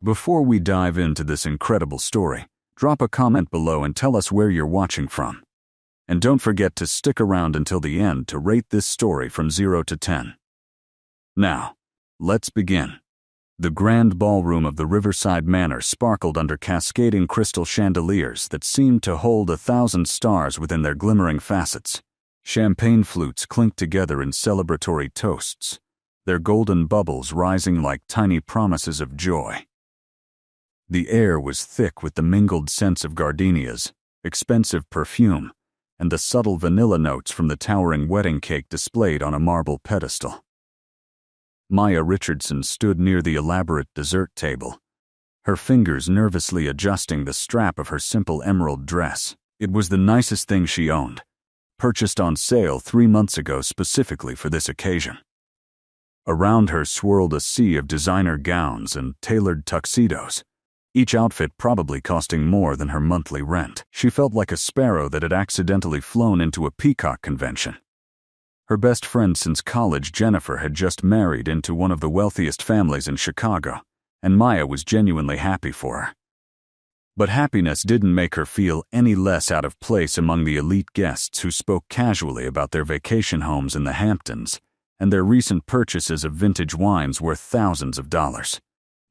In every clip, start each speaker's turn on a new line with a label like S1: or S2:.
S1: Before we dive into this incredible story, drop a comment below and tell us where you're watching from. And don't forget to stick around until the end to rate this story from 0 to 10. Now, let's begin. The grand ballroom of the Riverside Manor sparkled under cascading crystal chandeliers that seemed to hold 1,000 stars within their glimmering facets. Champagne flutes clinked together in celebratory toasts, their golden bubbles rising like tiny promises of joy. The air was thick with the mingled scents of gardenias, expensive perfume, and the subtle vanilla notes from the towering wedding cake displayed on a marble pedestal. Maya Richardson stood near the elaborate dessert table, her fingers nervously adjusting the strap of her simple emerald dress. It was the nicest thing she owned, purchased on sale 3 months ago specifically for this occasion. Around her swirled a sea of designer gowns and tailored tuxedos, each outfit probably costing more than her monthly rent. She felt like a sparrow that had accidentally flown into a peacock convention. Her best friend since college, Jennifer, had just married into one of the wealthiest families in Chicago, and Maya was genuinely happy for her. But happiness didn't make her feel any less out of place among the elite guests who spoke casually about their vacation homes in the Hamptons and their recent purchases of vintage wines worth thousands of dollars.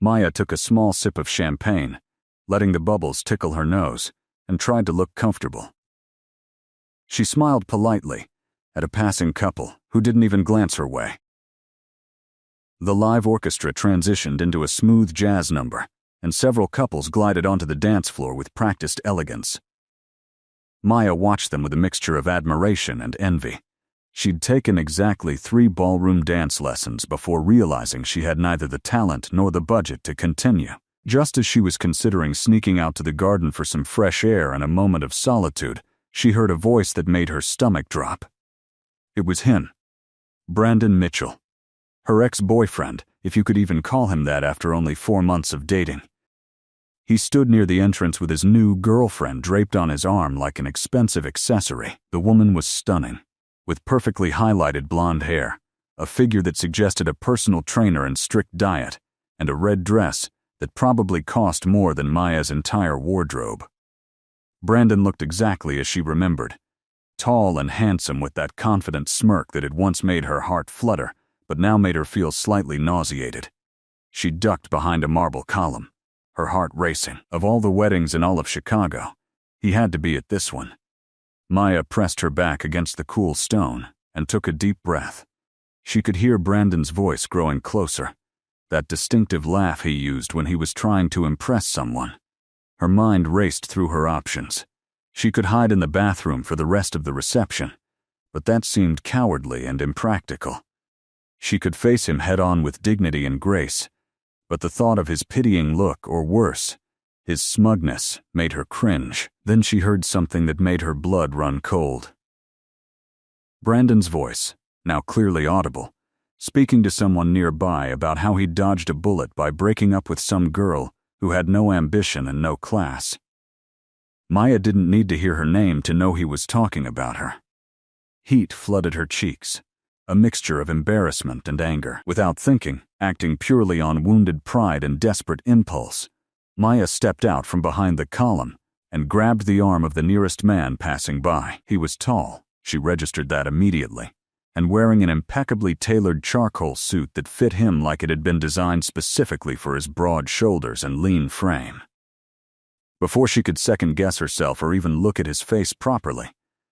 S1: Maya took a small sip of champagne, letting the bubbles tickle her nose, and tried to look comfortable. She smiled politely at a passing couple who didn't even glance her way. The live orchestra transitioned into a smooth jazz number, and several couples glided onto the dance floor with practiced elegance. Maya watched them with a mixture of admiration and envy. She'd taken exactly 3 ballroom dance lessons before realizing she had neither the talent nor the budget to continue. Just as she was considering sneaking out to the garden for some fresh air and a moment of solitude, she heard a voice that made her stomach drop. It was him, Brandon Mitchell, her ex-boyfriend, if you could even call him that after only 4 months of dating. He stood near the entrance with his new girlfriend draped on his arm like an expensive accessory. The woman was stunning, with perfectly highlighted blonde hair, a figure that suggested a personal trainer and strict diet, and a red dress that probably cost more than Maya's entire wardrobe. Brandon looked exactly as she remembered, tall and handsome with that confident smirk that had once made her heart flutter, but now made her feel slightly nauseated. She ducked behind a marble column, her heart racing. Of all the weddings in all of Chicago, he had to be at this one. Maya pressed her back against the cool stone and took a deep breath. She could hear Brandon's voice growing closer, that distinctive laugh he used when he was trying to impress someone. Her mind raced through her options. She could hide in the bathroom for the rest of the reception, but that seemed cowardly and impractical. She could face him head-on with dignity and grace, but the thought of his pitying look, or worse, his smugness, made her cringe. Then she heard something that made her blood run cold. Brandon's voice, now clearly audible, speaking to someone nearby about how he dodged a bullet by breaking up with some girl who had no ambition and no class. Maya didn't need to hear her name to know he was talking about her. Heat flooded her cheeks, a mixture of embarrassment and anger. Without thinking, acting purely on wounded pride and desperate impulse, Maya stepped out from behind the column and grabbed the arm of the nearest man passing by. He was tall, she registered that immediately, and wearing an impeccably tailored charcoal suit that fit him like it had been designed specifically for his broad shoulders and lean frame. Before she could second-guess herself or even look at his face properly,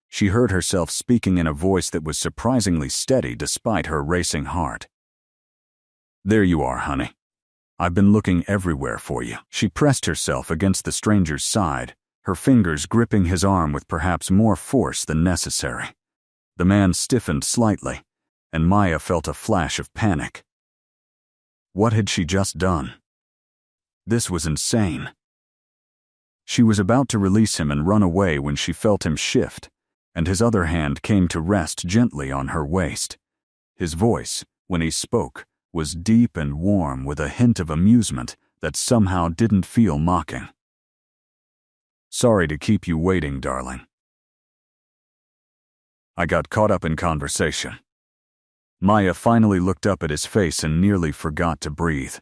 S1: she heard herself speaking in a voice that was surprisingly steady despite her racing heart. "There you are, honey. I've been looking everywhere for you." She pressed herself against the stranger's side, her fingers gripping his arm with perhaps more force than necessary. The man stiffened slightly, and Maya felt a flash of panic. What had she just done? This was insane. She was about to release him and run away when she felt him shift, and his other hand came to rest gently on her waist. His voice, when he spoke, was deep and warm with a hint of amusement that somehow didn't feel mocking. "Sorry to keep you waiting, darling. I got caught up in conversation." Maya finally looked up at his face and nearly forgot to breathe.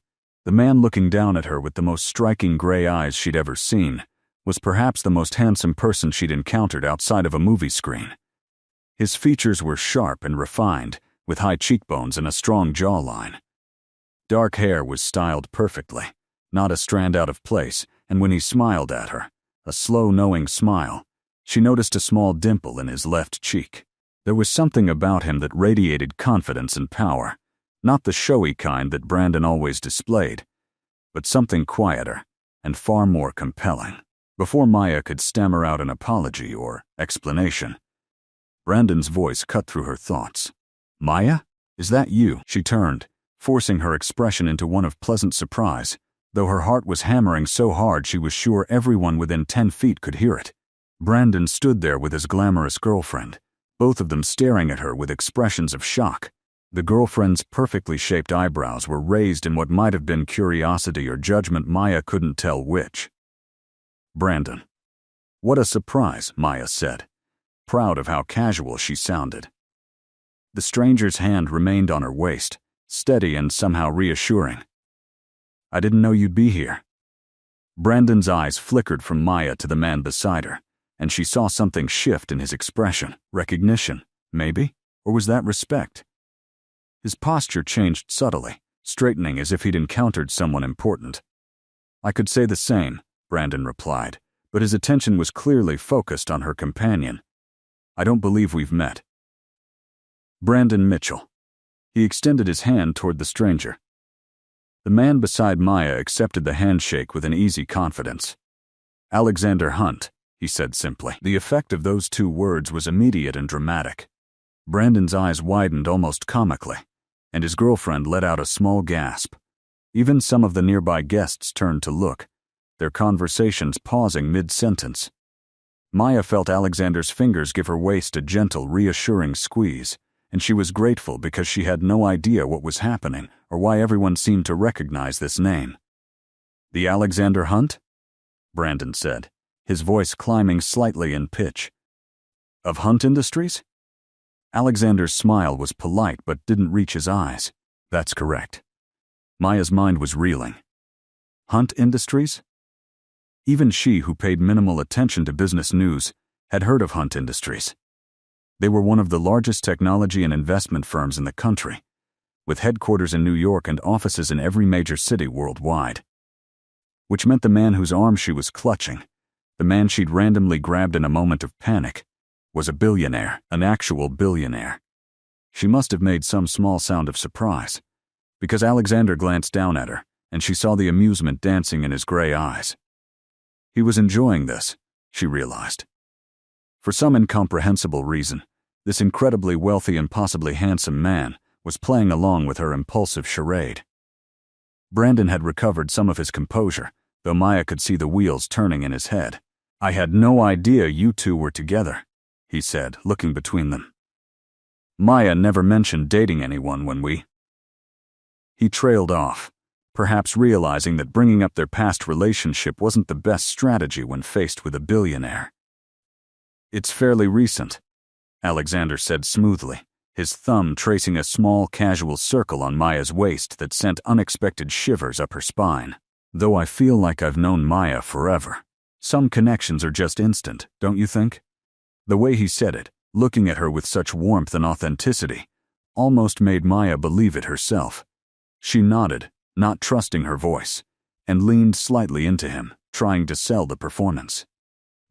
S1: The man looking down at her with the most striking gray eyes she'd ever seen was perhaps the most handsome person she'd encountered outside of a movie screen. His features were sharp and refined, with high cheekbones and a strong jawline. Dark hair was styled perfectly, not a strand out of place, and when he smiled at her, a slow, knowing smile, she noticed a small dimple in his left cheek. There was something about him that radiated confidence and power, not the showy kind that Brandon always displayed, but something quieter and far more compelling. Before Maya could stammer out an apology or explanation, Brandon's voice cut through her thoughts. "Maya? Is that you?" She turned, forcing her expression into one of pleasant surprise, though her heart was hammering so hard she was sure everyone within 10 feet could hear it. Brandon stood there with his glamorous girlfriend, both of them staring at her with expressions of shock. The girlfriend's perfectly shaped eyebrows were raised in what might have been curiosity or judgment. Maya couldn't tell which. "Brandon." "What a surprise," Maya said, proud of how casual she sounded. The stranger's hand remained on her waist, steady and somehow reassuring. "I didn't know you'd be here." Brandon's eyes flickered from Maya to the man beside her, and she saw something shift in his expression. Recognition, maybe? Or was that respect? His posture changed subtly, straightening as if he'd encountered someone important. "I could say the same," Brandon replied, but his attention was clearly focused on her companion. "I don't believe we've met." "Brandon Mitchell." He extended his hand toward the stranger. The man beside Maya accepted the handshake with an easy confidence. "Alexander Hunt," he said simply. The effect of those 2 words was immediate and dramatic. Brandon's eyes widened almost comically, and his girlfriend let out a small gasp. Even some of the nearby guests turned to look, their conversations pausing mid-sentence. Maya felt Alexander's fingers give her waist a gentle, reassuring squeeze, and she was grateful because she had no idea what was happening or why everyone seemed to recognize this name. "The Alexander Hunt?" Brandon said, his voice climbing slightly in pitch. "Of Hunt Industries?" Alexander's smile was polite but didn't reach his eyes. "That's correct." Maya's mind was reeling. Hunt Industries? Even she, who paid minimal attention to business news, had heard of Hunt Industries. They were one of the largest technology and investment firms in the country, with headquarters in New York and offices in every major city worldwide. Which meant the man whose arm she was clutching, the man she'd randomly grabbed in a moment of panic, was a billionaire, an actual billionaire. She must have made some small sound of surprise, because Alexander glanced down at her, and she saw the amusement dancing in his gray eyes. He was enjoying this, she realized. For some incomprehensible reason, this incredibly wealthy and possibly handsome man was playing along with her impulsive charade. Brandon had recovered some of his composure, though Maya could see the wheels turning in his head. "I had no idea you 2 were together," he said, looking between them. "Maya never mentioned dating anyone when we—" He trailed off, perhaps realizing that bringing up their past relationship wasn't the best strategy when faced with a billionaire. "It's fairly recent," Alexander said smoothly, his thumb tracing a small, casual circle on Maya's waist that sent unexpected shivers up her spine. "Though I feel like I've known Maya forever. Some connections are just instant, don't you think?" The way he said it, looking at her with such warmth and authenticity, almost made Maya believe it herself. She nodded, not trusting her voice, and leaned slightly into him, trying to sell the performance.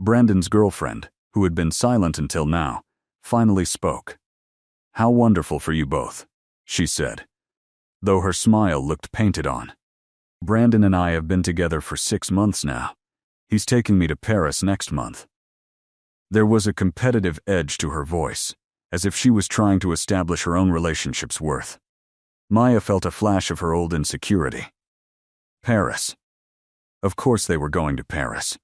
S1: Brandon's girlfriend, who had been silent until now, finally spoke. "How wonderful for you both," she said, though her smile looked painted on. "Brandon and I have been together for 6 months now. He's taking me to Paris next month." There was a competitive edge to her voice, as if she was trying to establish her own relationship's worth. Maya felt a flash of her old insecurity. Paris. Of course they were going to Paris.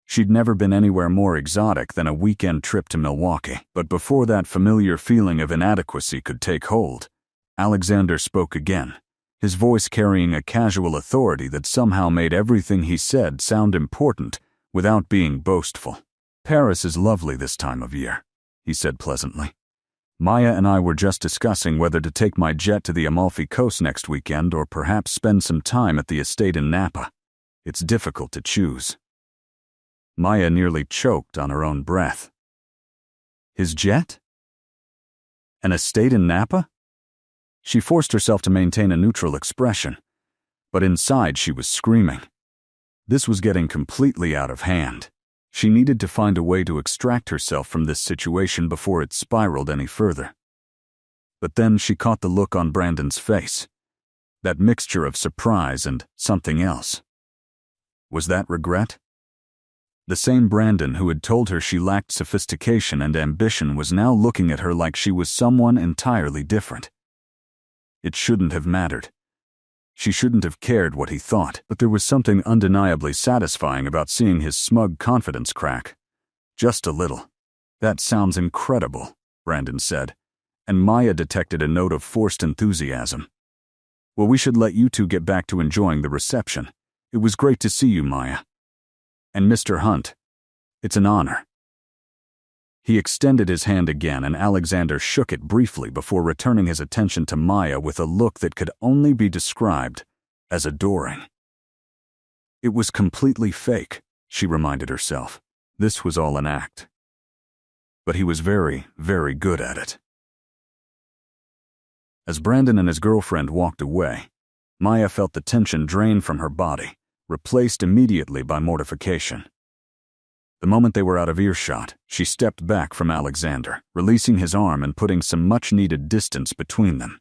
S1: She'd never been anywhere more exotic than a weekend trip to Milwaukee. But before that familiar feeling of inadequacy could take hold, Alexander spoke again, his voice carrying a casual authority that somehow made everything he said sound important without being boastful. "Paris is lovely this time of year," he said pleasantly. Maya and I were just discussing whether to take my jet to the Amalfi Coast next weekend or perhaps spend some time at the estate in Napa. It's difficult to choose." Maya nearly choked on her own breath. His jet? An estate in Napa? She forced herself to maintain a neutral expression, but inside she was screaming. This was getting completely out of hand. She needed to find a way to extract herself from this situation before it spiraled any further. But then she caught the look on Brandon's face, that mixture of surprise and something else. Was that regret? The same Brandon who had told her she lacked sophistication and ambition was now looking at her like she was someone entirely different. It shouldn't have mattered. She shouldn't have cared what he thought, but there was something undeniably satisfying about seeing his smug confidence crack. Just a little. "That sounds incredible," Brandon said, and Maya detected a note of forced enthusiasm. "Well, we should let you two get back to enjoying the reception. It was great to see you, Maya. And Mr. Hunt, it's an honor." He extended his hand again, and Alexander shook it briefly before returning his attention to Maya with a look that could only be described as adoring. It was completely fake, she reminded herself. This was all an act. But he was very, very good at it. As Brandon and his girlfriend walked away, Maya felt the tension drain from her body, replaced immediately by mortification. The moment they were out of earshot, she stepped back from Alexander, releasing his arm and putting some much-needed distance between them.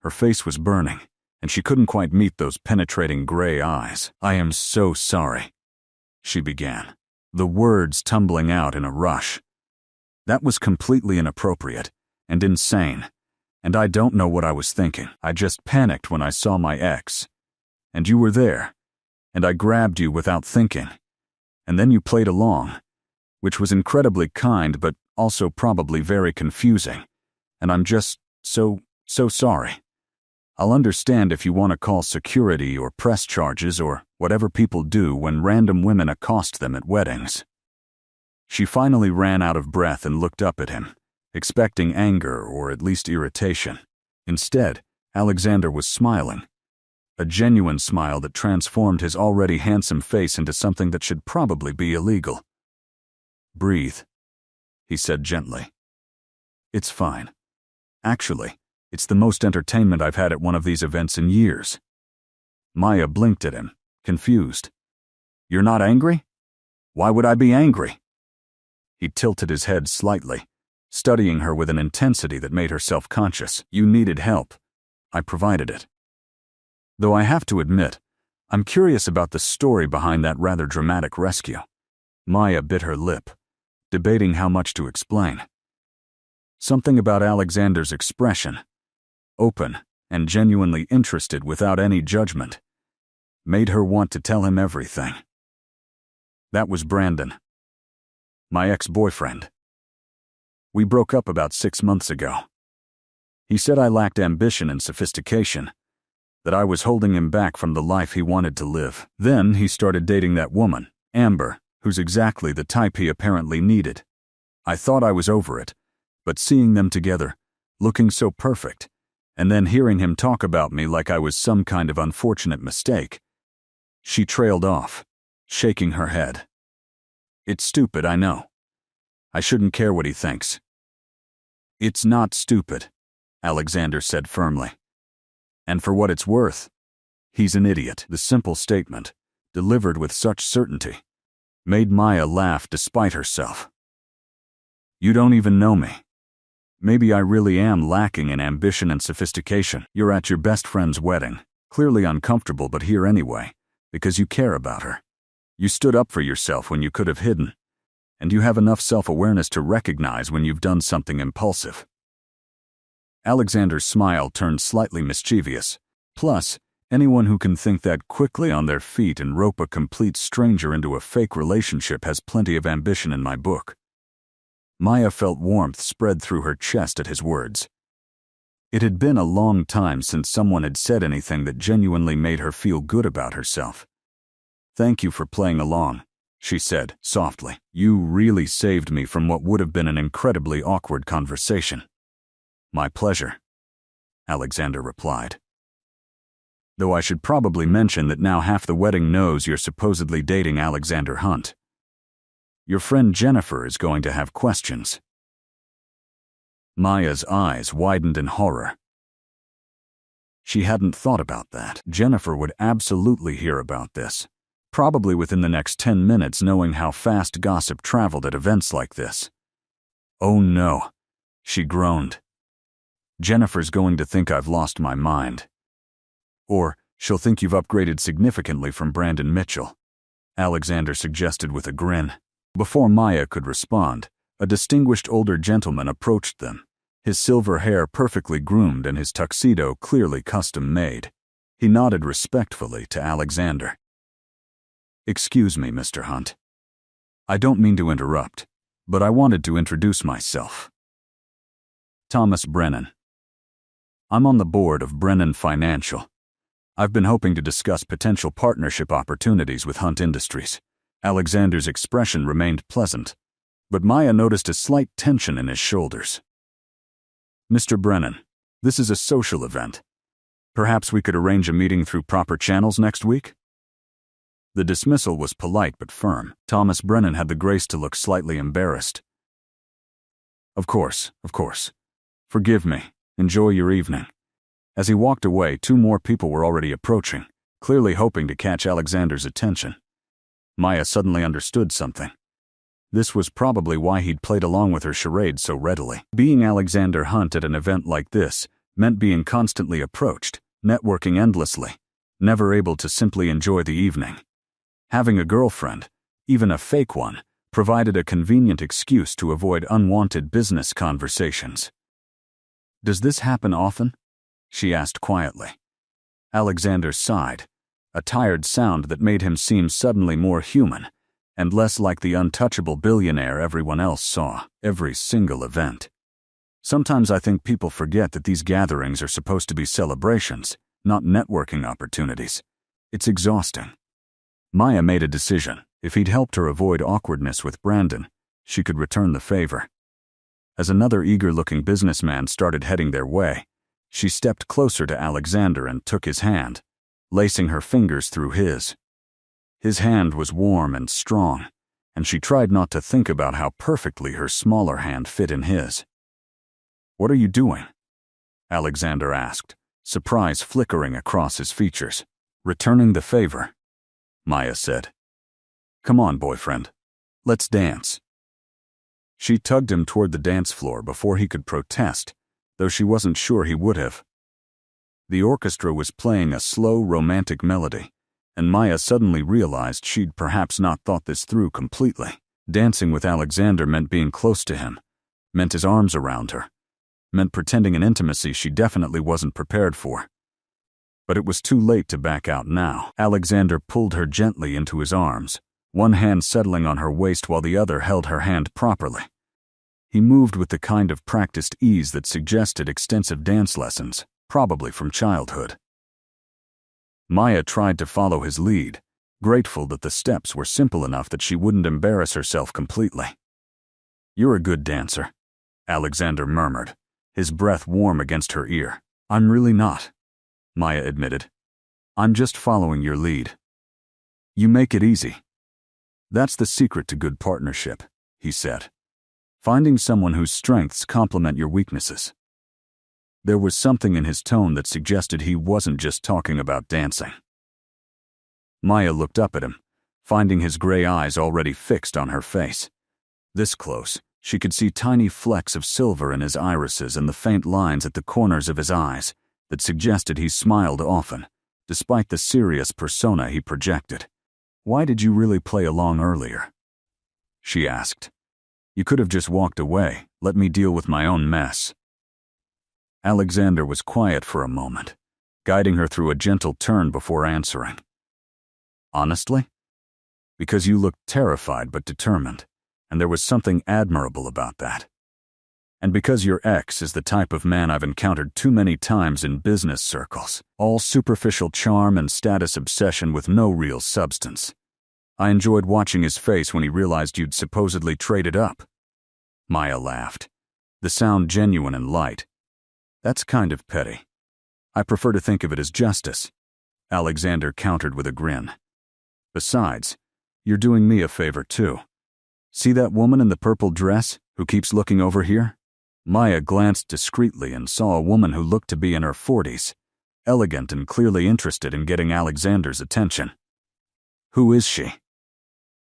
S1: Her face was burning, and she couldn't quite meet those penetrating gray eyes. "I am so sorry," she began, the words tumbling out in a rush. "That was completely inappropriate and insane, and I don't know what I was thinking. I just panicked when I saw my ex, and you were there, and I grabbed you without thinking. And then you played along, which was incredibly kind but also probably very confusing. And I'm just so sorry. I'll understand if you want to call security or press charges or whatever people do when random women accost them at weddings." She finally ran out of breath and looked up at him, expecting anger or at least irritation. Instead, Alexander was smiling. A genuine smile that transformed his already handsome face into something that should probably be illegal. "Breathe," he said gently. "It's fine. Actually, it's the most entertainment I've had at one of these events in years." Maya blinked at him, confused. "You're not angry? Why would I be angry?" He tilted his head slightly, studying her with an intensity that made her self-conscious. "You needed help. I provided it. Though I have to admit, I'm curious about the story behind that rather dramatic rescue." Maya bit her lip, debating how much to explain. Something about Alexander's expression, open and genuinely interested without any judgment, made her want to tell him everything. "That was Brandon, my ex-boyfriend. We broke up about 6 months ago. He said I lacked ambition and sophistication, that I was holding him back from the life he wanted to live. Then he started dating that woman, Amber, who's exactly the type he apparently needed. I thought I was over it, but seeing them together, looking so perfect, and then hearing him talk about me like I was some kind of unfortunate mistake." She trailed off, shaking her head. "It's stupid, I know. I shouldn't care what he thinks." "It's not stupid," Alexander said firmly. "And for what it's worth, he's an idiot." The simple statement, delivered with such certainty, made Maya laugh despite herself. "You don't even know me. Maybe I really am lacking in ambition and sophistication. You're at your best friend's wedding, clearly uncomfortable but here anyway, because you care about her. You stood up for yourself when you could have hidden, and you have enough self-awareness to recognize when you've done something impulsive." Alexander's smile turned slightly mischievous. Plus, anyone who can think that quickly on their feet and rope a complete stranger into a fake relationship has plenty of ambition in my book. Maya felt warmth spread through her chest at his words. It had been a long time since someone had said anything that genuinely made her feel good about herself. "Thank you for playing along," she said softly. You really saved me from what would have been an incredibly awkward conversation. My pleasure, Alexander replied. Though I should probably mention that now half the wedding knows you're supposedly dating Alexander Hunt. Your friend Jennifer is going to have questions. Maya's eyes widened in horror. She hadn't thought about that. Jennifer would absolutely hear about this, probably within the next 10 minutes, knowing how fast gossip traveled at events like this. Oh no, she groaned. Jennifer's going to think I've lost my mind. Or she'll think you've upgraded significantly from Brandon Mitchell, Alexander suggested with a grin. Before Maya could respond, a distinguished older gentleman approached them, his silver hair perfectly groomed and his tuxedo clearly custom-made. He nodded respectfully to Alexander. Excuse me, Mr. Hunt. I don't mean to interrupt, but I wanted to introduce myself. Thomas Brennan. I'm on the board of Brennan Financial. I've been hoping to discuss potential partnership opportunities with Hunt Industries. Alexander's expression remained pleasant, but Maya noticed a slight tension in his shoulders. Mr. Brennan, this is a social event. Perhaps we could arrange a meeting through proper channels next week? The dismissal was polite but firm. Thomas Brennan had the grace to look slightly embarrassed. Of course. Forgive me. Enjoy your evening. As he walked away, 2 more people were already approaching, clearly hoping to catch Alexander's attention. Maya suddenly understood something. This was probably why he'd played along with her charade so readily. Being Alexander Hunt at an event like this meant being constantly approached, networking endlessly, never able to simply enjoy the evening. Having a girlfriend, even a fake one, provided a convenient excuse to avoid unwanted business conversations. Does this happen often? She asked quietly. Alexander sighed, a tired sound that made him seem suddenly more human and less like the untouchable billionaire everyone else saw every single event. Sometimes I think people forget that these gatherings are supposed to be celebrations, not networking opportunities. It's exhausting. Maya made a decision. If he'd helped her avoid awkwardness with Brandon, she could return the favor. As another eager-looking businessman started heading their way, she stepped closer to Alexander and took his hand, lacing her fingers through his. His hand was warm and strong, and she tried not to think about how perfectly her smaller hand fit in his. What are you doing? Alexander asked, surprise flickering across his features. Returning the favor, Maya said. Come on, boyfriend. Let's dance. She tugged him toward the dance floor before he could protest, though she wasn't sure he would have. The orchestra was playing a slow, romantic melody, and Maya suddenly realized she'd perhaps not thought this through completely. Dancing with Alexander meant being close to him, meant his arms around her, meant pretending an intimacy she definitely wasn't prepared for. But it was too late to back out now. Alexander pulled her gently into his arms, one hand settling on her waist while the other held her hand properly. He moved with the kind of practiced ease that suggested extensive dance lessons, probably from childhood. Maya tried to follow his lead, grateful that the steps were simple enough that she wouldn't embarrass herself completely. You're a good dancer, Alexander murmured, his breath warm against her ear. I'm really not, Maya admitted. I'm just following your lead. You make it easy. That's the secret to good partnership, he said. Finding someone whose strengths complement your weaknesses. There was something in his tone that suggested he wasn't just talking about dancing. Maya looked up at him, finding his gray eyes already fixed on her face. This close, she could see tiny flecks of silver in his irises and the faint lines at the corners of his eyes that suggested he smiled often, despite the serious persona he projected. Why did you really play along earlier? She asked. You could have just walked away, let me deal with my own mess. Alexander was quiet for a moment, guiding her through a gentle turn before answering. Honestly? Because you looked terrified but determined, and there was something admirable about that. And because your ex is the type of man I've encountered too many times in business circles, all superficial charm and status obsession with no real substance. I enjoyed watching his face when he realized you'd supposedly traded up. Maya laughed, the sound genuine and light. That's kind of petty. I prefer to think of it as justice, Alexander countered with a grin. Besides, you're doing me a favor too. See that woman in the purple dress who keeps looking over here? Maya glanced discreetly and saw a woman who looked to be in her 40s, elegant and clearly interested in getting Alexander's attention. Who is she?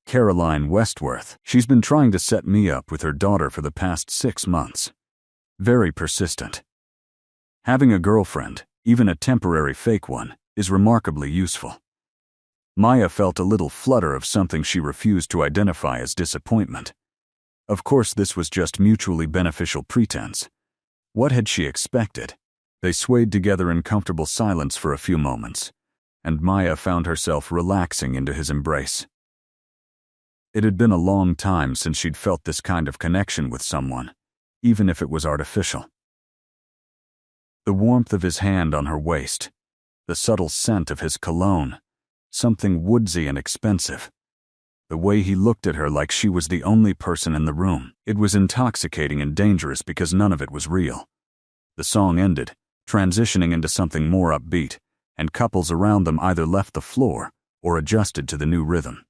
S1: Caroline Westworth. She's been trying to set me up with her daughter for the past 6 months. Very persistent. Having a girlfriend, even a temporary fake one, is remarkably useful. Maya felt a little flutter of something she refused to identify as disappointment. Of course, this was just mutually beneficial pretense. What had she expected? They swayed together in comfortable silence for a few moments, and Maya found herself relaxing into his embrace. It had been a long time since she'd felt this kind of connection with someone, even if it was artificial. The warmth of his hand on her waist, the subtle scent of his cologne, something woodsy and expensive. The way he looked at her like she was the only person in the room. It was intoxicating and dangerous because none of it was real. The song ended, transitioning into something more upbeat, and couples around them either left the floor or adjusted to the new rhythm.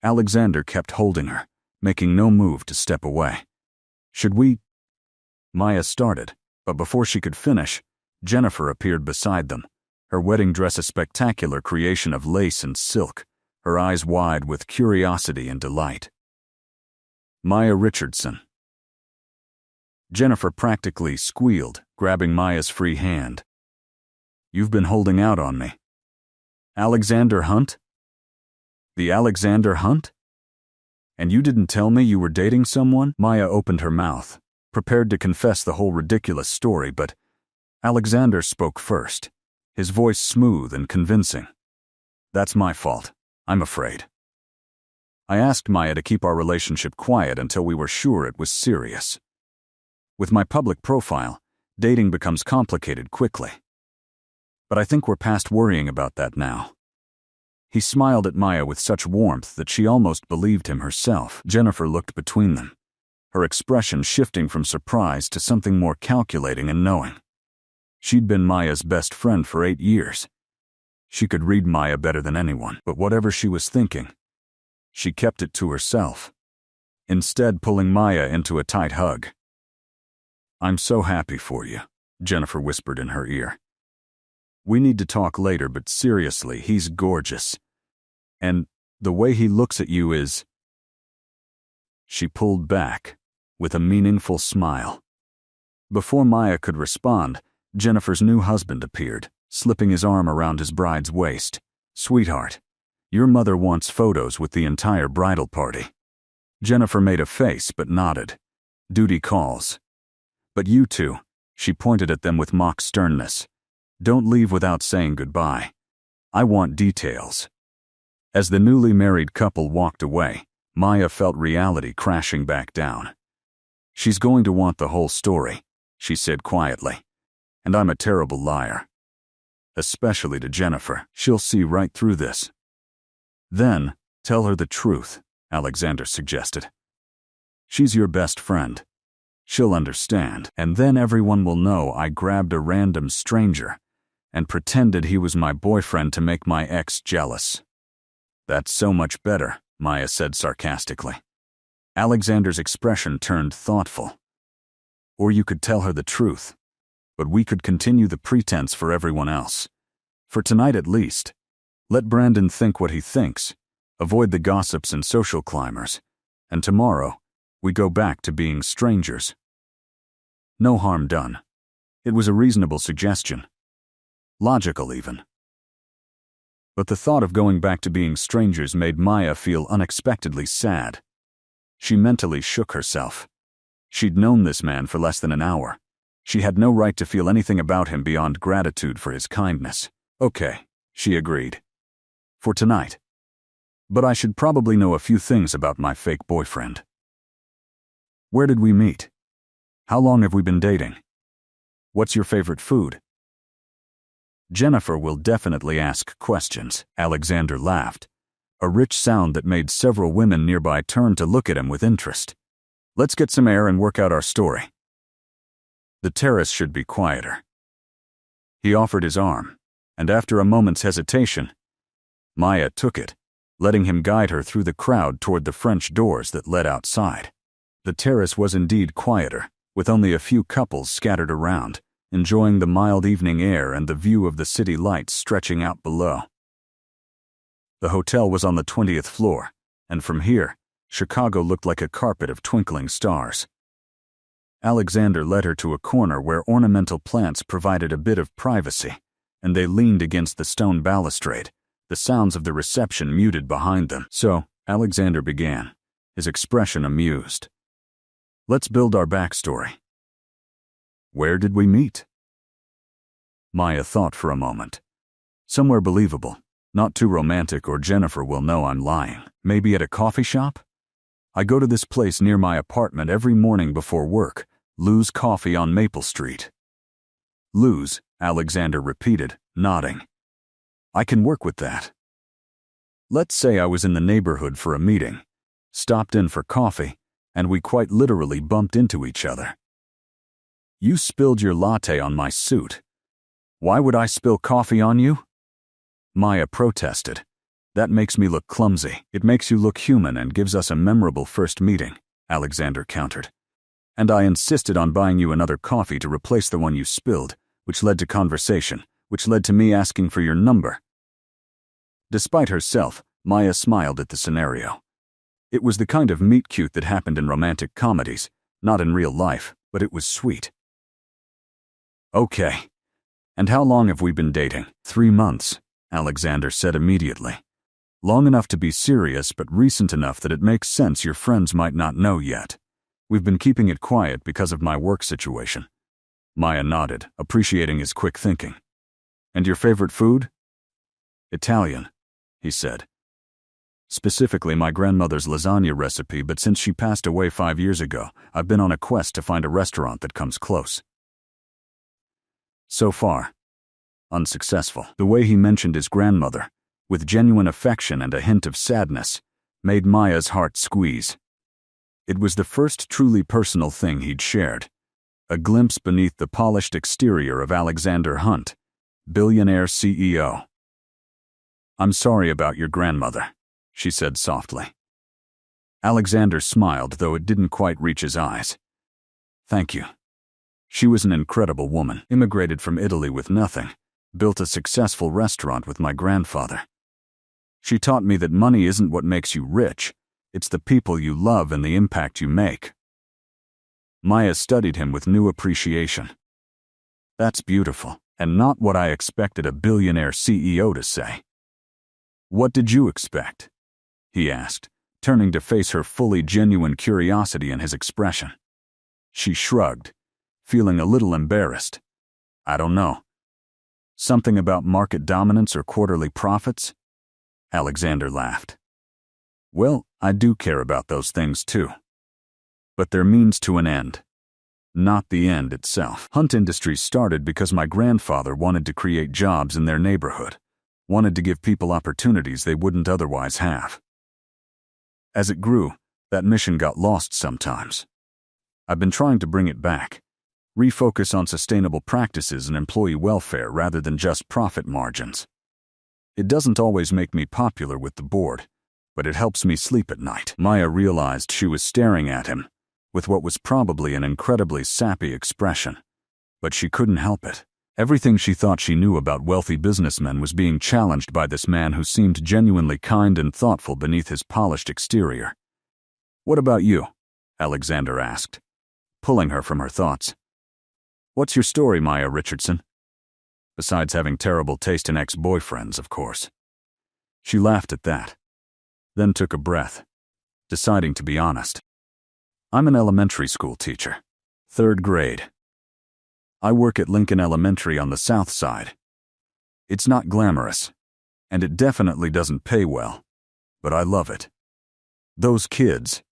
S1: Alexander kept holding her, making no move to step away. Should we? Maya started, but before she could finish, Jennifer appeared beside them, her wedding dress a spectacular creation of lace and silk, her eyes wide with curiosity and delight. Maya Richardson. Jennifer practically squealed, grabbing Maya's free hand. You've been holding out on me. Alexander Hunt? The Alexander Hunt? And you didn't tell me you were dating someone? Maya opened her mouth, prepared to confess the whole ridiculous story, but Alexander spoke first, his voice smooth and convincing. That's my fault, I'm afraid. I asked Maya to keep our relationship quiet until we were sure it was serious. With my public profile, dating becomes complicated quickly. But I think we're past worrying about that now. He smiled at Maya with such warmth that she almost believed him herself. Jennifer looked between them, her expression shifting from surprise to something more calculating and knowing. She'd been Maya's best friend for 8 years. She could read Maya better than anyone, but whatever she was thinking, she kept it to herself, instead pulling Maya into a tight hug. I'm so happy for you, Jennifer whispered in her ear. We need to talk later, but seriously, he's gorgeous. And the way he looks at you is... She pulled back, with a meaningful smile. Before Maya could respond, Jennifer's new husband appeared, slipping his arm around his bride's waist. Sweetheart, your mother wants photos with the entire bridal party. Jennifer made a face but nodded. Duty calls. But you two, she pointed at them with mock sternness. Don't leave without saying goodbye. I want details. As the newly married couple walked away, Maya felt reality crashing back down. She's going to want the whole story, she said quietly. And I'm a terrible liar. Especially to Jennifer. She'll see right through this. Then, tell her the truth, Alexander suggested. She's your best friend. She'll understand, and then everyone will know I grabbed a random stranger and pretended he was my boyfriend to make my ex jealous. That's so much better, Maya said sarcastically. Alexander's expression turned thoughtful. Or you could tell her the truth, but we could continue the pretense for everyone else. For tonight at least. Let Brandon think what he thinks, avoid the gossips and social climbers, and tomorrow, we go back to being strangers. No harm done. It was a reasonable suggestion. Logical even. But the thought of going back to being strangers made Maya feel unexpectedly sad. She mentally shook herself. She'd known this man for less than an hour. She had no right to feel anything about him beyond gratitude for his kindness. Okay, she agreed. For tonight. But I should probably know a few things about my fake boyfriend. Where did we meet? How long have we been dating? What's your favorite food? Jennifer will definitely ask questions, Alexander laughed. a rich sound that made several women nearby turn to look at him with interest. Let's get some air and work out our story. The terrace should be quieter. He offered his arm, and after a moment's hesitation, Maya took it, letting him guide her through the crowd toward the French doors that led outside. The terrace was indeed quieter, with only a few couples scattered around, enjoying the mild evening air and the view of the city lights stretching out below. The hotel was on the 20th floor, and from here, Chicago looked like a carpet of twinkling stars. Alexander led her to a corner where ornamental plants provided a bit of privacy, and they leaned against the stone balustrade, the sounds of the reception muted behind them. So, Alexander began, his expression amused. Let's build our backstory. Where did we meet? Maya thought for a moment. Somewhere believable, not too romantic or Jennifer will know I'm lying. Maybe at a coffee shop? I go to this place near my apartment every morning before work, Lou's Coffee on Maple Street. Lou's, Alexander repeated, nodding. I can work with that. Let's say I was in the neighborhood for a meeting, stopped in for coffee, and we quite literally bumped into each other. You spilled your latte on my suit. Why would I spill coffee on you? Maya protested. That makes me look clumsy. It makes you look human and gives us a memorable first meeting, Alexander countered. And I insisted on buying you another coffee to replace the one you spilled, which led to conversation, which led to me asking for your number. Despite herself, Maya smiled at the scenario. It was the kind of meet-cute that happened in romantic comedies, not in real life, but it was sweet. Okay. And how long have we been dating? 3 months, Alexander said immediately. Long enough to be serious, but recent enough that it makes sense your friends might not know yet. We've been keeping it quiet because of my work situation. Maya nodded, appreciating his quick thinking. And your favorite food? Italian, he said. Specifically my grandmother's lasagna recipe, but since she passed away 5 years ago, I've been on a quest to find a restaurant that comes close. So far, unsuccessful. The way he mentioned his grandmother, with genuine affection and a hint of sadness, made Maya's heart squeeze. It was the first truly personal thing he'd shared, a glimpse beneath the polished exterior of Alexander Hunt, billionaire CEO. I'm sorry about your grandmother, she said softly. Alexander smiled, though it didn't quite reach his eyes. Thank you. She was an incredible woman, immigrated from Italy with nothing, built a successful restaurant with my grandfather. She taught me that money isn't what makes you rich, it's the people you love and the impact you make. Maya studied him with new appreciation. That's beautiful, and not what I expected a billionaire CEO to say. What did you expect? He asked, turning to face her fully genuine curiosity in his expression. She shrugged, feeling a little embarrassed. I don't know. Something about market dominance or quarterly profits? Alexander laughed. Well, I do care about those things too. But they're means to an end, not the end itself. Hunt Industries started because my grandfather wanted to create jobs in their neighborhood, wanted to give people opportunities they wouldn't otherwise have. As it grew, that mission got lost sometimes. I've been trying to bring it back, refocus on sustainable practices and employee welfare rather than just profit margins. It doesn't always make me popular with the board, but it helps me sleep at night. Maya realized she was staring at him, with what was probably an incredibly sappy expression, but she couldn't help it. Everything she thought she knew about wealthy businessmen was being challenged by this man who seemed genuinely kind and thoughtful beneath his polished exterior. What about you? Alexander asked, pulling her from her thoughts. What's your story, Maya Richardson? Besides having terrible taste in ex-boyfriends, of course. She laughed at that, then took a breath, deciding to be honest. I'm an elementary school teacher, 3rd grade. I work at Lincoln Elementary on the south side. It's not glamorous, and it definitely doesn't pay well, but I love it. Those kids,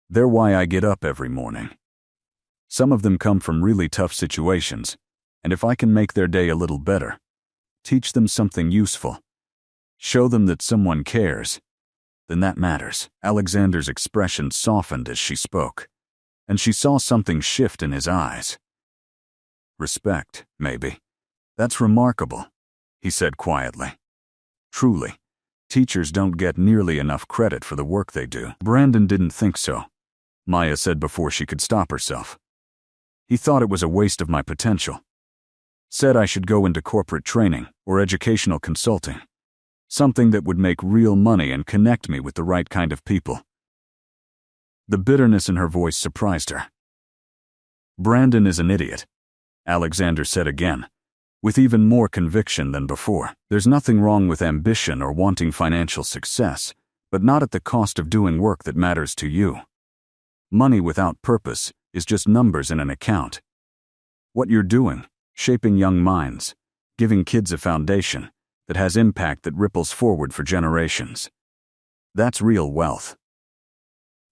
S1: they're why I get up every morning. Some of them come from really tough situations, and if I can make their day a little better, teach them something useful, show them that someone cares, then that matters. Alexander's expression softened as she spoke, and she saw something shift in his eyes. Respect, maybe. That's remarkable, he said quietly. Truly, teachers don't get nearly enough credit for the work they do. Brandon didn't think so, Maya said before she could stop herself. He thought it was a waste of my potential. Said I should go into corporate training or educational consulting. Something that would make real money and connect me with the right kind of people. The bitterness in her voice surprised her. Brandon is an idiot, Alexander said again, with even more conviction than before. There's nothing wrong with ambition or wanting financial success, but not at the cost of doing work that matters to you. Money without purpose is just numbers in an account. What you're doing, shaping young minds, giving kids a foundation that has impact that ripples forward for generations. That's real wealth.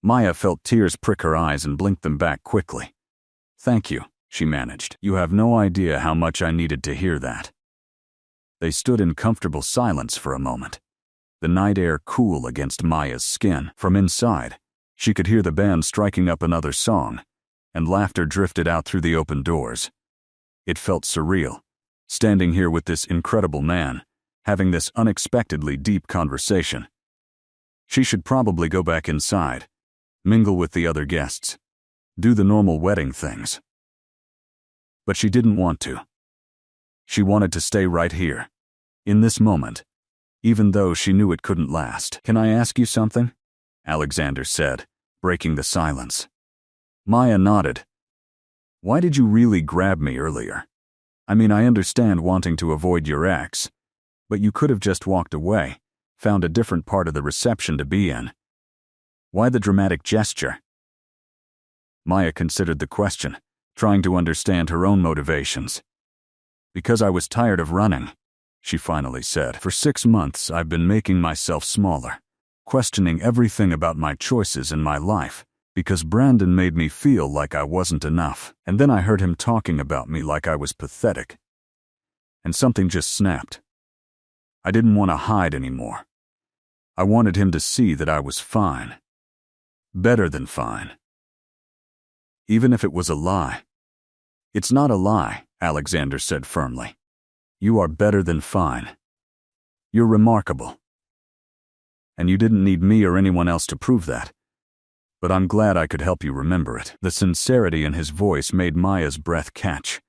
S1: Maya felt tears prick her eyes and blinked them back quickly. Thank you, she managed. You have no idea how much I needed to hear that. They stood in comfortable silence for a moment, the night air cool against Maya's skin. From inside, she could hear the band striking up another song, and laughter drifted out through the open doors. It felt surreal, standing here with this incredible man, having this unexpectedly deep conversation. She should probably go back inside, mingle with the other guests, do the normal wedding things. But she didn't want to. She wanted to stay right here, in this moment, even though she knew it couldn't last. Can I ask you something? Alexander said, breaking the silence. Maya nodded. Why did you really grab me earlier? I mean, I understand wanting to avoid your ex, but you could have just walked away, found a different part of the reception to be in. Why the dramatic gesture? Maya considered the question, trying to understand her own motivations. Because I was tired of running, she finally said. For 6 months, I've been making myself smaller, questioning everything about my choices in my life, because Brandon made me feel like I wasn't enough. And then I heard him talking about me like I was pathetic. And something just snapped. I didn't want to hide anymore. I wanted him to see that I was fine. Better than fine. Even if it was a lie. It's not a lie, Alexander said firmly. You are better than fine. You're remarkable. And you didn't need me or anyone else to prove that. But I'm glad I could help you remember it. The sincerity in his voice made Maya's breath catch.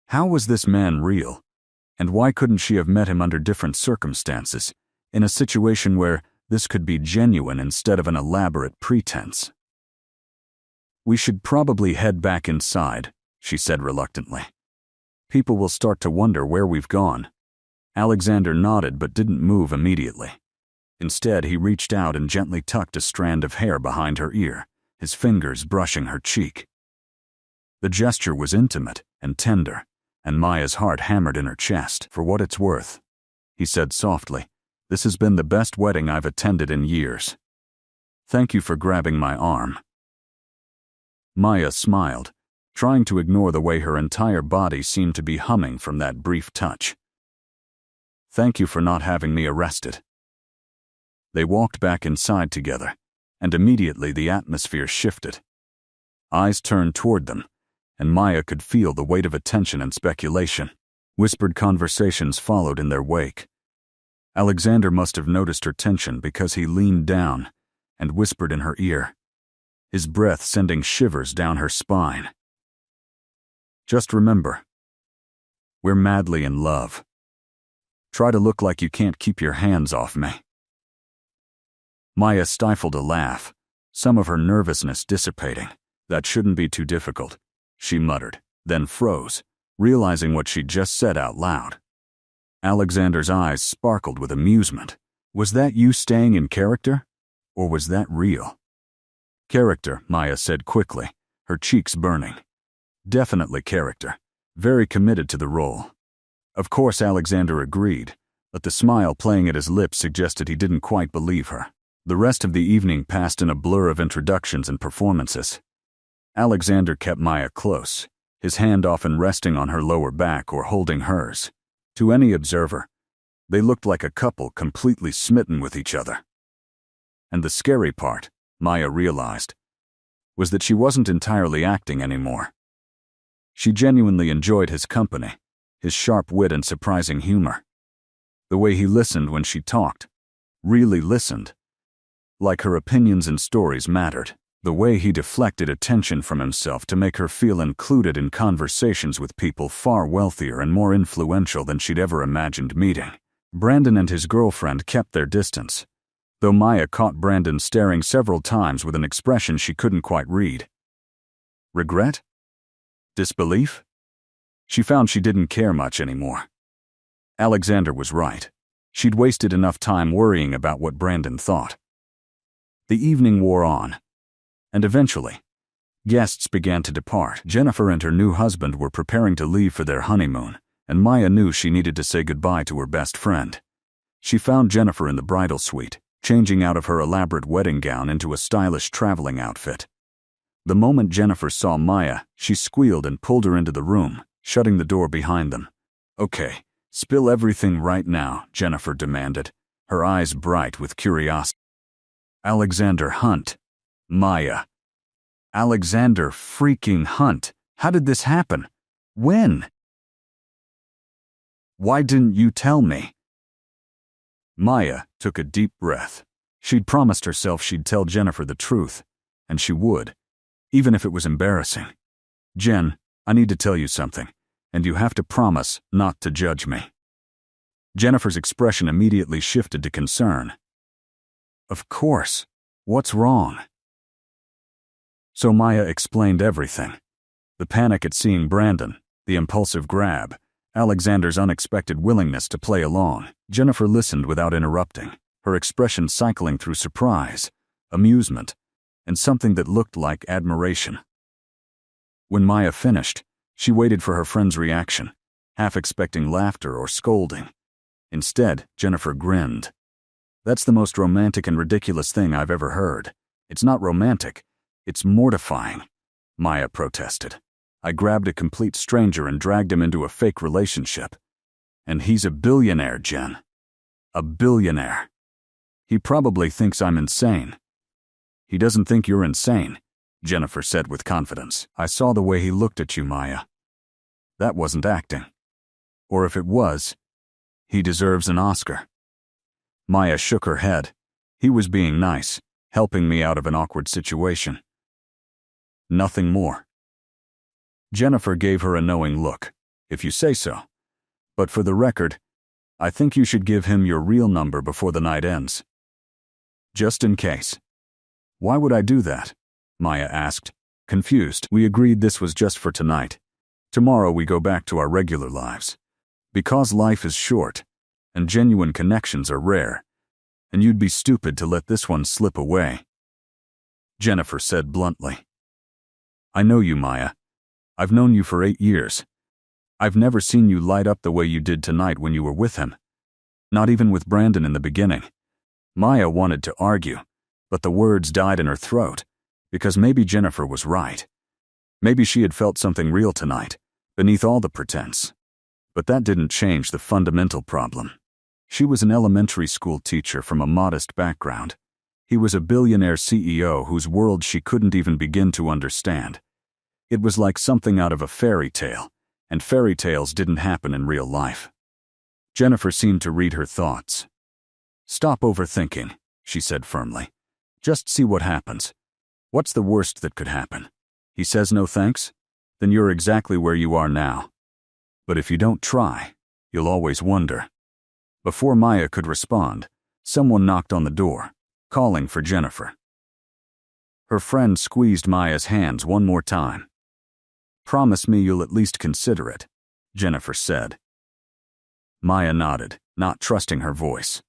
S1: How was this man real? And why couldn't she have met him under different circumstances, in a situation where this could be genuine instead of an elaborate pretense? We should probably head back inside, she said reluctantly. People will start to wonder where we've gone. Alexander nodded but didn't move immediately. Instead, he reached out and gently tucked a strand of hair behind her ear, his fingers brushing her cheek. The gesture was intimate and tender, and Maya's heart hammered in her chest. For what it's worth, he said softly, this has been the best wedding I've attended in years. Thank you for grabbing my arm. Maya smiled, trying to ignore the way her entire body seemed to be humming from that brief touch. Thank you for not having me arrested. They walked back inside together, and immediately the atmosphere shifted. Eyes turned toward them, and Maya could feel the weight of attention and speculation. Whispered conversations followed in their wake. Alexander must have noticed her tension because he leaned down and whispered in her ear, his breath sending shivers down her spine. Just remember, we're madly in love. Try to look like you can't keep your hands off me. Maya stifled a laugh, some of her nervousness dissipating. That shouldn't be too difficult, she muttered, then froze, realizing what she'd just said out loud. Alexander's eyes sparkled with amusement. Was that you staying in character? Or was that real? Character, Maya said quickly, her cheeks burning. Definitely character. Very committed to the role. Of course, Alexander agreed, but the smile playing at his lips suggested he didn't quite believe her. The rest of the evening passed in a blur of introductions and performances. Alexander kept Maya close, his hand often resting on her lower back or holding hers. To any observer, they looked like a couple completely smitten with each other. And the scary part, Maya realized, was that she wasn't entirely acting anymore. She genuinely enjoyed his company, his sharp wit and surprising humor. The way he listened when she talked, really listened, like her opinions and stories mattered. The way he deflected attention from himself to make her feel included in conversations with people far wealthier and more influential than she'd ever imagined meeting. Brandon and his girlfriend kept their distance, though Maya caught Brandon staring several times with an expression she couldn't quite read. Regret? Disbelief? She found she didn't care much anymore. Alexander was right. She'd wasted enough time worrying about what Brandon thought. The evening wore on, and eventually, guests began to depart. Jennifer and her new husband were preparing to leave for their honeymoon, and Maya knew she needed to say goodbye to her best friend. She found Jennifer in the bridal suite, changing out of her elaborate wedding gown into a stylish traveling outfit. The moment Jennifer saw Maya, she squealed and pulled her into the room, shutting the door behind them. "Okay, spill everything right now," Jennifer demanded, her eyes bright with curiosity. Alexander Hunt. Maya. Alexander freaking Hunt. How did this happen? When? Why didn't you tell me? Maya took a deep breath. She'd promised herself she'd tell Jennifer the truth, and she would, even if it was embarrassing. "Jen, I need to tell you something, and you have to promise not to judge me." Jennifer's expression immediately shifted to concern. "Of course. What's wrong?" So Maya explained everything. The panic at seeing Brandon, the impulsive grab, Alexander's unexpected willingness to play along. Jennifer listened without interrupting, her expression cycling through surprise, amusement, and something that looked like admiration. When Maya finished, she waited for her friend's reaction, half expecting laughter or scolding. Instead, Jennifer grinned. "That's the most romantic and ridiculous thing I've ever heard. It's not romantic. It's mortifying," Maya protested. "I grabbed a complete stranger and dragged him into a fake relationship. And he's a billionaire, Jen. A billionaire. He probably thinks I'm insane." "He doesn't think you're insane," Jennifer said with confidence. "I saw the way he looked at you, Maya. That wasn't acting. Or if it was, he deserves an Oscar." Maya shook her head. "He was being nice, helping me out of an awkward situation. Nothing more." Jennifer gave her a knowing look. "If you say so. But for the record, I think you should give him your real number before the night ends. Just in case." "Why would I do that?" Maya asked, confused. "We agreed this was just for tonight. Tomorrow we go back to our regular lives. Because life is short, and genuine connections are rare, and you'd be stupid to let this one slip away," Jennifer said bluntly. "I know you, Maya. I've known you for 8 years. I've never seen you light up the way you did tonight when you were with him. Not even with Brandon in the beginning." Maya wanted to argue, but the words died in her throat, because maybe Jennifer was right. Maybe she had felt something real tonight, beneath all the pretense. But that didn't change the fundamental problem. She was an elementary school teacher from a modest background. He was a billionaire CEO whose world she couldn't even begin to understand. It was like something out of a fairy tale, and fairy tales didn't happen in real life. Jennifer seemed to read her thoughts. "Stop overthinking," she said firmly. "Just see what happens. What's the worst that could happen? He says no thanks? Then you're exactly where you are now. But if you don't try, you'll always wonder." Before Maya could respond, someone knocked on the door, calling for Jennifer. Her friend squeezed Maya's hands one more time. "Promise me you'll at least consider it," Jennifer said. Maya nodded, not trusting her voice.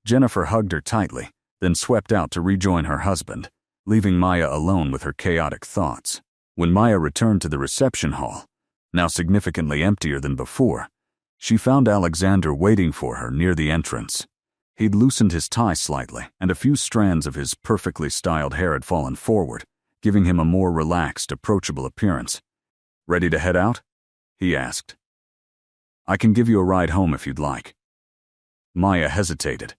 S1: Jennifer hugged her tightly, then swept out to rejoin her husband, leaving Maya alone with her chaotic thoughts. When Maya returned to the reception hall, now significantly emptier than before, she found Alexander waiting for her near the entrance. He'd loosened his tie slightly, and a few strands of his perfectly styled hair had fallen forward, giving him a more relaxed, approachable appearance. "Ready to head out?" he asked. "I can give you a ride home if you'd like." Maya hesitated.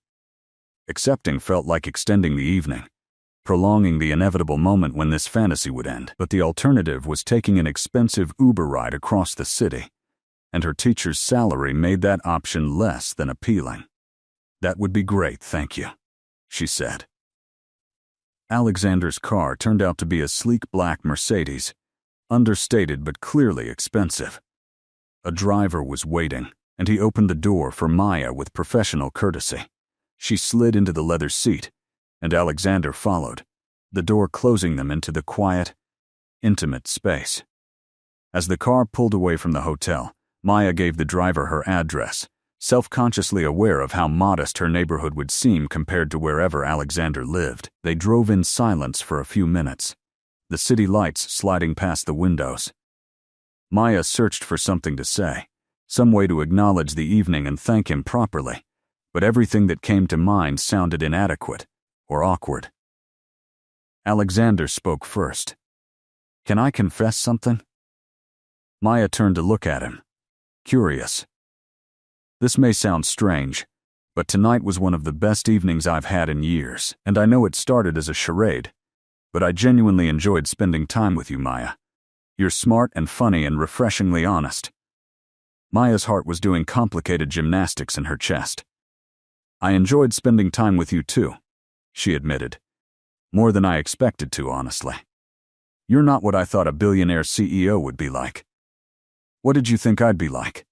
S1: Accepting felt like extending the evening, prolonging the inevitable moment when this fantasy would end. But the alternative was taking an expensive Uber ride across the city, and her teacher's salary made that option less than appealing. "That would be great, thank you," she said. Alexander's car turned out to be a sleek black Mercedes, understated but clearly expensive. A driver was waiting, and he opened the door for Maya with professional courtesy. She slid into the leather seat, and Alexander followed, the door closing them into the quiet, intimate space. As the car pulled away from the hotel, Maya gave the driver her address, self-consciously aware of how modest her neighborhood would seem compared to wherever Alexander lived. They drove in silence for a few minutes, the city lights sliding past the windows. Maya searched for something to say, some way to acknowledge the evening and thank him properly, but everything that came to mind sounded inadequate or awkward. Alexander spoke first. "Can I confess something?" Maya turned to look at him, curious. "This may sound strange, but tonight was one of the best evenings I've had in years, and I know it started as a charade, but I genuinely enjoyed spending time with you, Maya. You're smart and funny and refreshingly honest." Maya's heart was doing complicated gymnastics in her chest. "I enjoyed spending time with you too," she admitted. "More than I expected to, honestly. You're not what I thought a billionaire CEO would be like." "What did you think I'd be like?"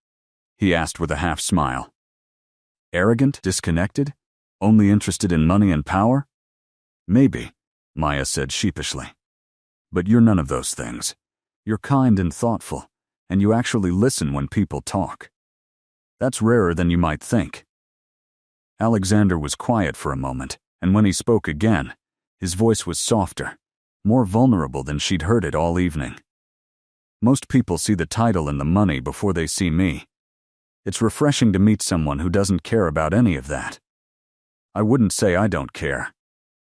S1: he asked with a half smile. "Arrogant, disconnected, only interested in money and power?" "Maybe," Maya said sheepishly. "But you're none of those things. You're kind and thoughtful, and you actually listen when people talk. That's rarer than you might think." Alexander was quiet for a moment, and when he spoke again, his voice was softer, more vulnerable than she'd heard it all evening. "Most people see the title and the money before they see me. It's refreshing to meet someone who doesn't care about any of that." "I wouldn't say I don't care,"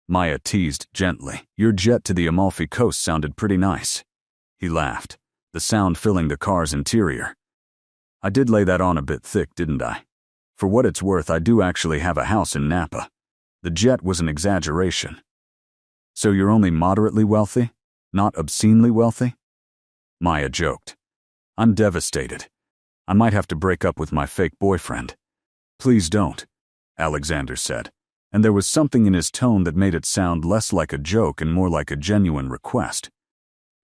S1: Maya teased gently. "Your jet to the Amalfi Coast sounded pretty nice." He laughed, the sound filling the car's interior. "I did lay that on a bit thick, didn't I? For what it's worth, I do actually have a house in Napa. The jet was an exaggeration." "So you're only moderately wealthy? Not obscenely wealthy?" Maya joked. "I'm devastated. I might have to break up with my fake boyfriend." "Please don't," Alexander said, and there was something in his tone that made it sound less like a joke and more like a genuine request.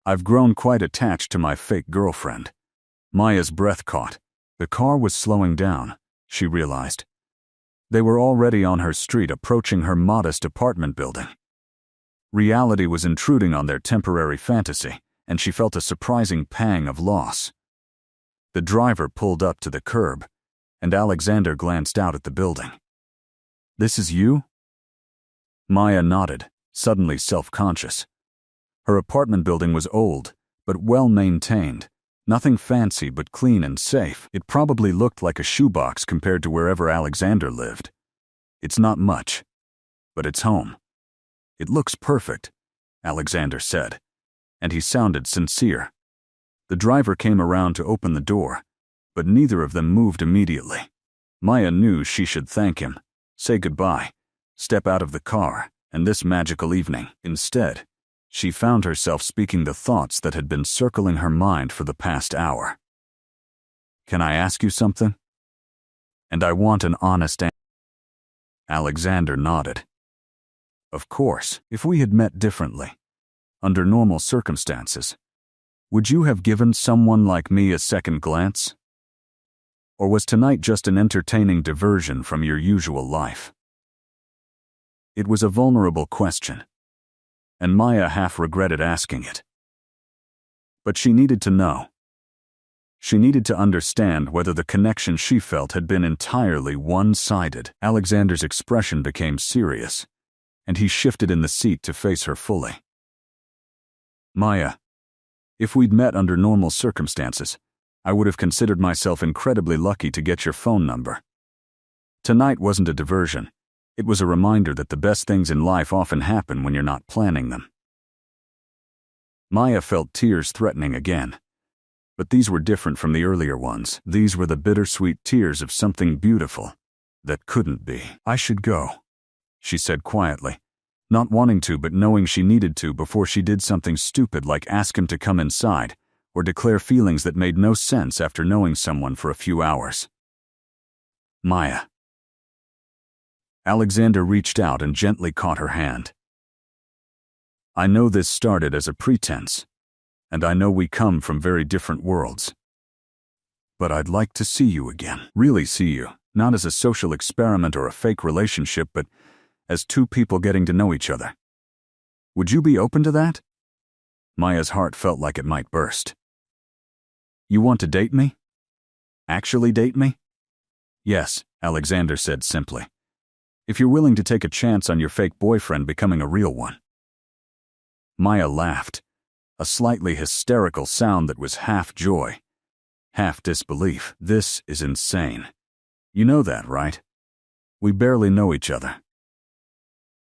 S1: "I've grown quite attached to my fake girlfriend." Maya's breath caught. The car was slowing down, she realized. They were already on her street, approaching her modest apartment building. Reality was intruding on their temporary fantasy, and she felt a surprising pang of loss. The driver pulled up to the curb, and Alexander glanced out at the building. "This is you?" Maya nodded, suddenly self-conscious. Her apartment building was old, but well-maintained. Nothing fancy but clean and safe. It probably looked like a shoebox compared to wherever Alexander lived. "It's not much, but it's home." "It looks perfect," Alexander said, and he sounded sincere. The driver came around to open the door, but neither of them moved immediately. Maya knew she should thank him, say goodbye, step out of the car, and this magical evening. Instead, she found herself speaking the thoughts that had been circling her mind for the past hour. "Can I ask you something? And I want an honest answer." Alexander nodded. "Of course, if we had met differently, under normal circumstances, would you have given someone like me a second glance? Or was tonight just an entertaining diversion from your usual life?" It was a vulnerable question, and Maya half regretted asking it. But she needed to know. She needed to understand whether the connection she felt had been entirely one-sided. Alexander's expression became serious, and he shifted in the seat to face her fully. "Maya, if we'd met under normal circumstances, I would have considered myself incredibly lucky to get your phone number. Tonight wasn't a diversion. It was a reminder that the best things in life often happen when you're not planning them." Maya felt tears threatening again. But these were different from the earlier ones. These were the bittersweet tears of something beautiful that couldn't be. "I should go," she said quietly, not wanting to but knowing she needed to before she did something stupid like ask him to come inside or declare feelings that made no sense after knowing someone for a few hours. Maya. Alexander reached out and gently caught her hand. I know this started as a pretense, and I know we come from very different worlds. But I'd like to see you again, really see you, not as a social experiment or a fake relationship, but as two people getting to know each other. Would you be open to that? Maya's heart felt like it might burst. You want to date me? Actually date me? Yes, Alexander said simply. If you're willing to take a chance on your fake boyfriend becoming a real one. Maya laughed, a slightly hysterical sound that was half joy, half disbelief. This is insane. You know that, right? We barely know each other.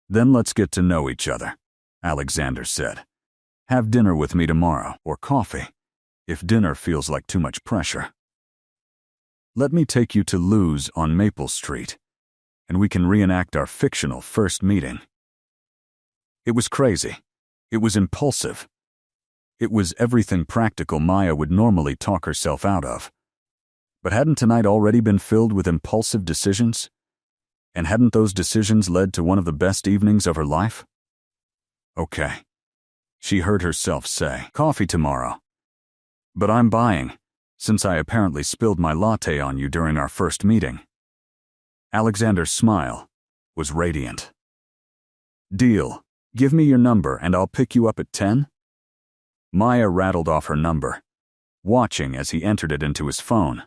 S1: Then let's get to know each other, Alexander said. Have dinner with me tomorrow, or coffee, if dinner feels like too much pressure. Let me take you to Lou's on Maple Street, and we can reenact our fictional first meeting. It was crazy. It was impulsive. It was everything practical Maya would normally talk herself out of. But hadn't tonight already been filled with impulsive decisions? And hadn't those decisions led to one of the best evenings of her life? Okay. She heard herself say, coffee tomorrow. But I'm buying, since I apparently spilled my latte on you during our first meeting. Alexander's smile was radiant. Deal. Give me your number and I'll pick you up at 10? Maya rattled off her number, watching as he entered it into his phone.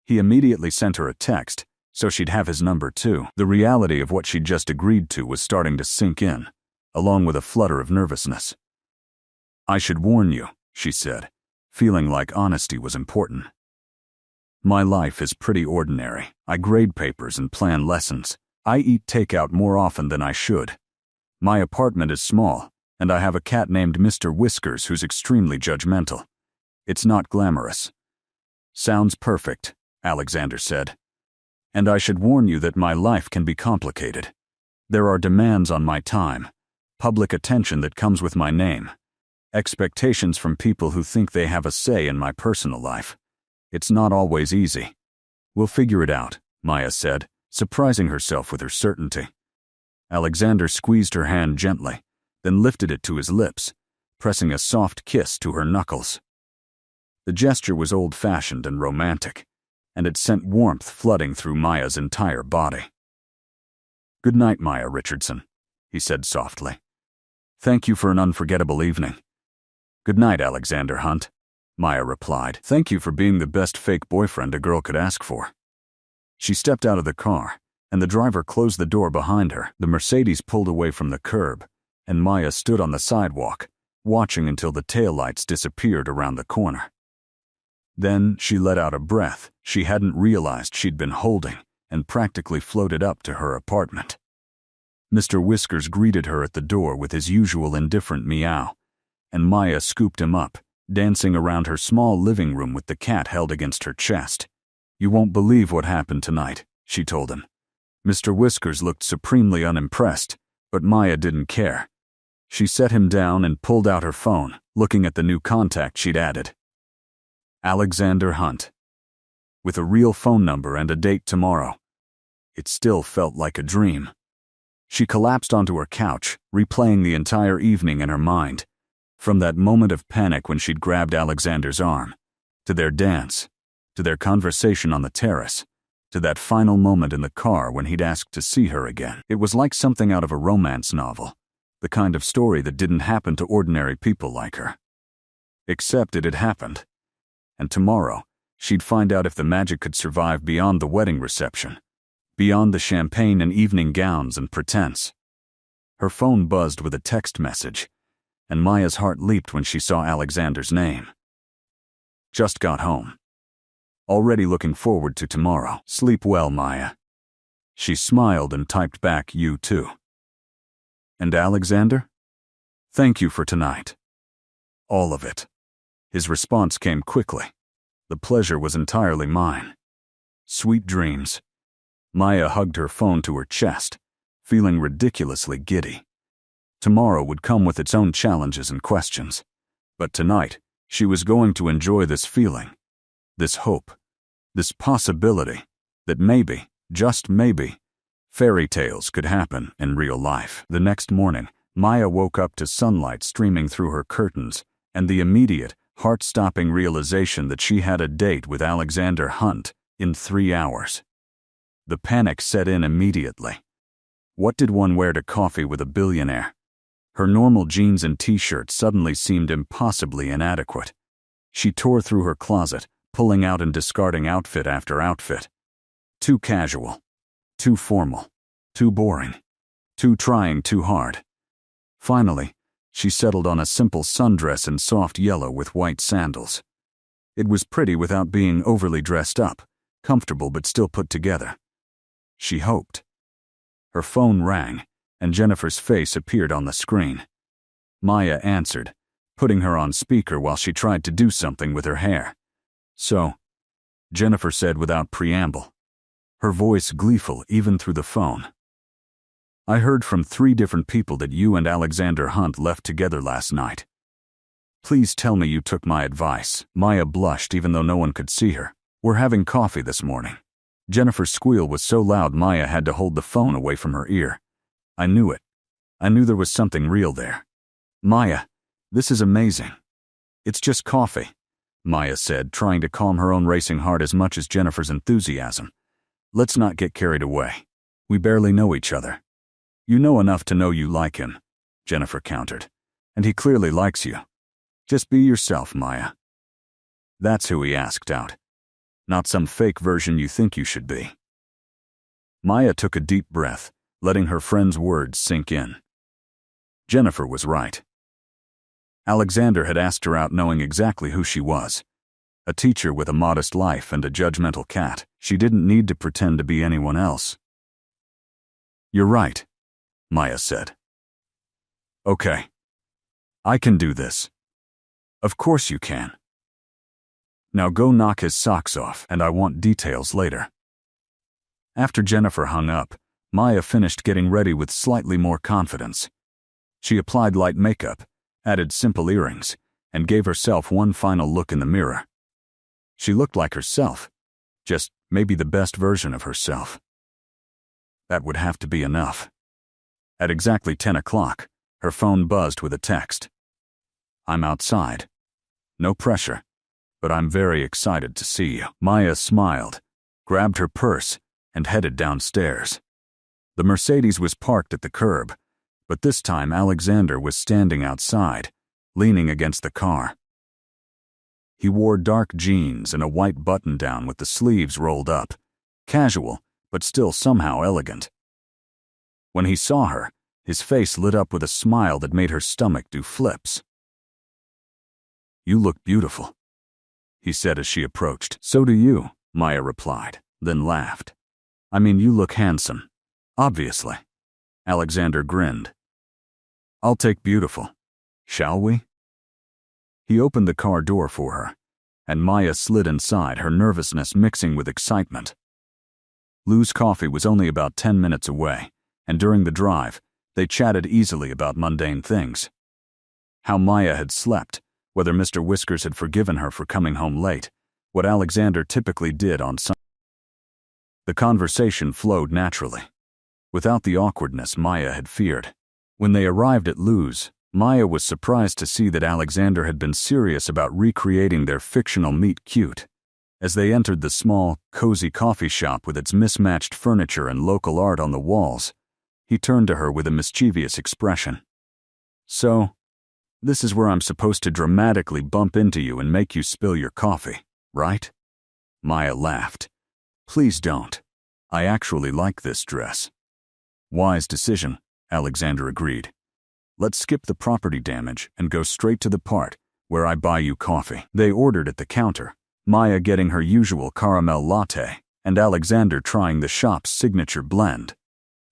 S1: He immediately sent her a text, so she'd have his number too. The reality of what she'd just agreed to was starting to sink in, along with a flutter of nervousness. I should warn you, she said, feeling like honesty was important. My life is pretty ordinary. I grade papers and plan lessons. I eat takeout more often than I should. My apartment is small, and I have a cat named Mr. Whiskers who's extremely judgmental. It's not glamorous. Sounds perfect, Alexander said. And I should warn you that my life can be complicated. There are demands on my time, public attention that comes with my name, expectations from people who think they have a say in my personal life. It's not always easy. We'll figure it out, Maya said, surprising herself with her certainty. Alexander squeezed her hand gently, then lifted it to his lips, pressing a soft kiss to her knuckles. The gesture was old-fashioned and romantic, and it sent warmth flooding through Maya's entire body. Good night, Maya Richardson, he said softly. Thank you for an unforgettable evening. Good night, Alexander Hunt, Maya replied. Thank you for being the best fake boyfriend a girl could ask for. She stepped out of the car, and the driver closed the door behind her. The Mercedes pulled away from the curb, and Maya stood on the sidewalk, watching until the taillights disappeared around the corner. Then she let out a breath she hadn't realized she'd been holding and practically floated up to her apartment. Mr. Whiskers greeted her at the door with his usual indifferent meow, and Maya scooped him up, dancing around her small living room with the cat held against her chest. You won't believe what happened tonight, she told him. Mr. Whiskers looked supremely unimpressed, but Maya didn't care. She set him down and pulled out her phone, looking at the new contact she'd added. Alexander Hunt. With a real phone number and a date tomorrow. It still felt like a dream. She collapsed onto her couch, replaying the entire evening in her mind, from that moment of panic when she'd grabbed Alexander's arm, to their dance, to their conversation on the terrace, to that final moment in the car when he'd asked to see her again. It was like something out of a romance novel, the kind of story that didn't happen to ordinary people like her. Except it had happened. And tomorrow, she'd find out if the magic could survive beyond the wedding reception, beyond the champagne and evening gowns and pretense. Her phone buzzed with a text message, and Maya's heart leaped when she saw Alexander's name. Just got home. Already looking forward to tomorrow. Sleep well, Maya. She smiled and typed back, you too. And Alexander? Thank you for tonight. All of it. His response came quickly. The pleasure was entirely mine. Sweet dreams. Maya hugged her phone to her chest, feeling ridiculously giddy. Tomorrow would come with its own challenges and questions. But tonight, she was going to enjoy this feeling, this hope, this possibility that maybe, just maybe, fairy tales could happen in real life. The next morning, Maya woke up to sunlight streaming through her curtains and the immediate, heart-stopping realization that she had a date with Alexander Hunt in 3 hours. The panic set in immediately. What did one wear to coffee with a billionaire? Her normal jeans and t-shirt suddenly seemed impossibly inadequate. She tore through her closet, pulling out and discarding outfit after outfit. Too casual, too formal, too boring, too trying too hard. Finally, she settled on a simple sundress in soft yellow with white sandals. It was pretty without being overly dressed up, comfortable but still put together. She hoped. Her phone rang, and Jennifer's face appeared on the screen. Maya answered, putting her on speaker while she tried to do something with her hair. "So," Jennifer said without preamble, her voice gleeful even through the phone. "I heard from 3 different people that you and Alexander Hunt left together last night. Please tell me you took my advice." Maya blushed even though no one could see her. "We're having coffee this morning." Jennifer's squeal was so loud Maya had to hold the phone away from her ear. "I knew it. I knew there was something real there." "Maya, this is amazing." "It's just coffee," Maya said, trying to calm her own racing heart as much as Jennifer's enthusiasm. "Let's not get carried away. We barely know each other." "You know enough to know you like him," Jennifer countered. "And he clearly likes you. Just be yourself, Maya." "That's who he asked out. Not some fake version you think you should be." Maya took a deep breath, letting her friend's words sink in. Jennifer was right. Alexander had asked her out knowing exactly who she was. A teacher with a modest life and a judgmental cat. She didn't need to pretend to be anyone else. "You're right," Maya said. "Okay. I can do this." "Of course you can. Now go knock his socks off, and I want details later." After Jennifer hung up, Maya finished getting ready with slightly more confidence. She applied light makeup, added simple earrings, and gave herself one final look in the mirror. She looked like herself, just maybe the best version of herself. That would have to be enough. At exactly 10 o'clock, her phone buzzed with a text. "I'm outside. No pressure, but I'm very excited to see you." Maya smiled, grabbed her purse, and headed downstairs. The Mercedes was parked at the curb, but this time Alexander was standing outside, leaning against the car. He wore dark jeans and a white button-down with the sleeves rolled up, casual, but still somehow elegant. When he saw her, his face lit up with a smile that made her stomach do flips. "You look beautiful," he said as she approached. "So do you," Maya replied, then laughed. "I mean, you look handsome. Obviously." Alexander grinned. "I'll take beautiful. Shall we?" He opened the car door for her, and Maya slid inside, her nervousness mixing with excitement. Lou's coffee was only about 10 minutes away, and during the drive, they chatted easily about mundane things. How Maya had slept, whether Mr. Whiskers had forgiven her for coming home late, what Alexander typically did on Sunday. The conversation flowed naturally, without the awkwardness Maya had feared. When they arrived at Lou's, Maya was surprised to see that Alexander had been serious about recreating their fictional meet cute. As they entered the small, cozy coffee shop with its mismatched furniture and local art on the walls, he turned to her with a mischievous expression. "So, this is where I'm supposed to dramatically bump into you and make you spill your coffee, right?" Maya laughed. "Please don't. I actually like this dress." "Wise decision," Alexander agreed. "Let's skip the property damage and go straight to the part where I buy you coffee." They ordered at the counter, Maya getting her usual caramel latte, and Alexander trying the shop's signature blend.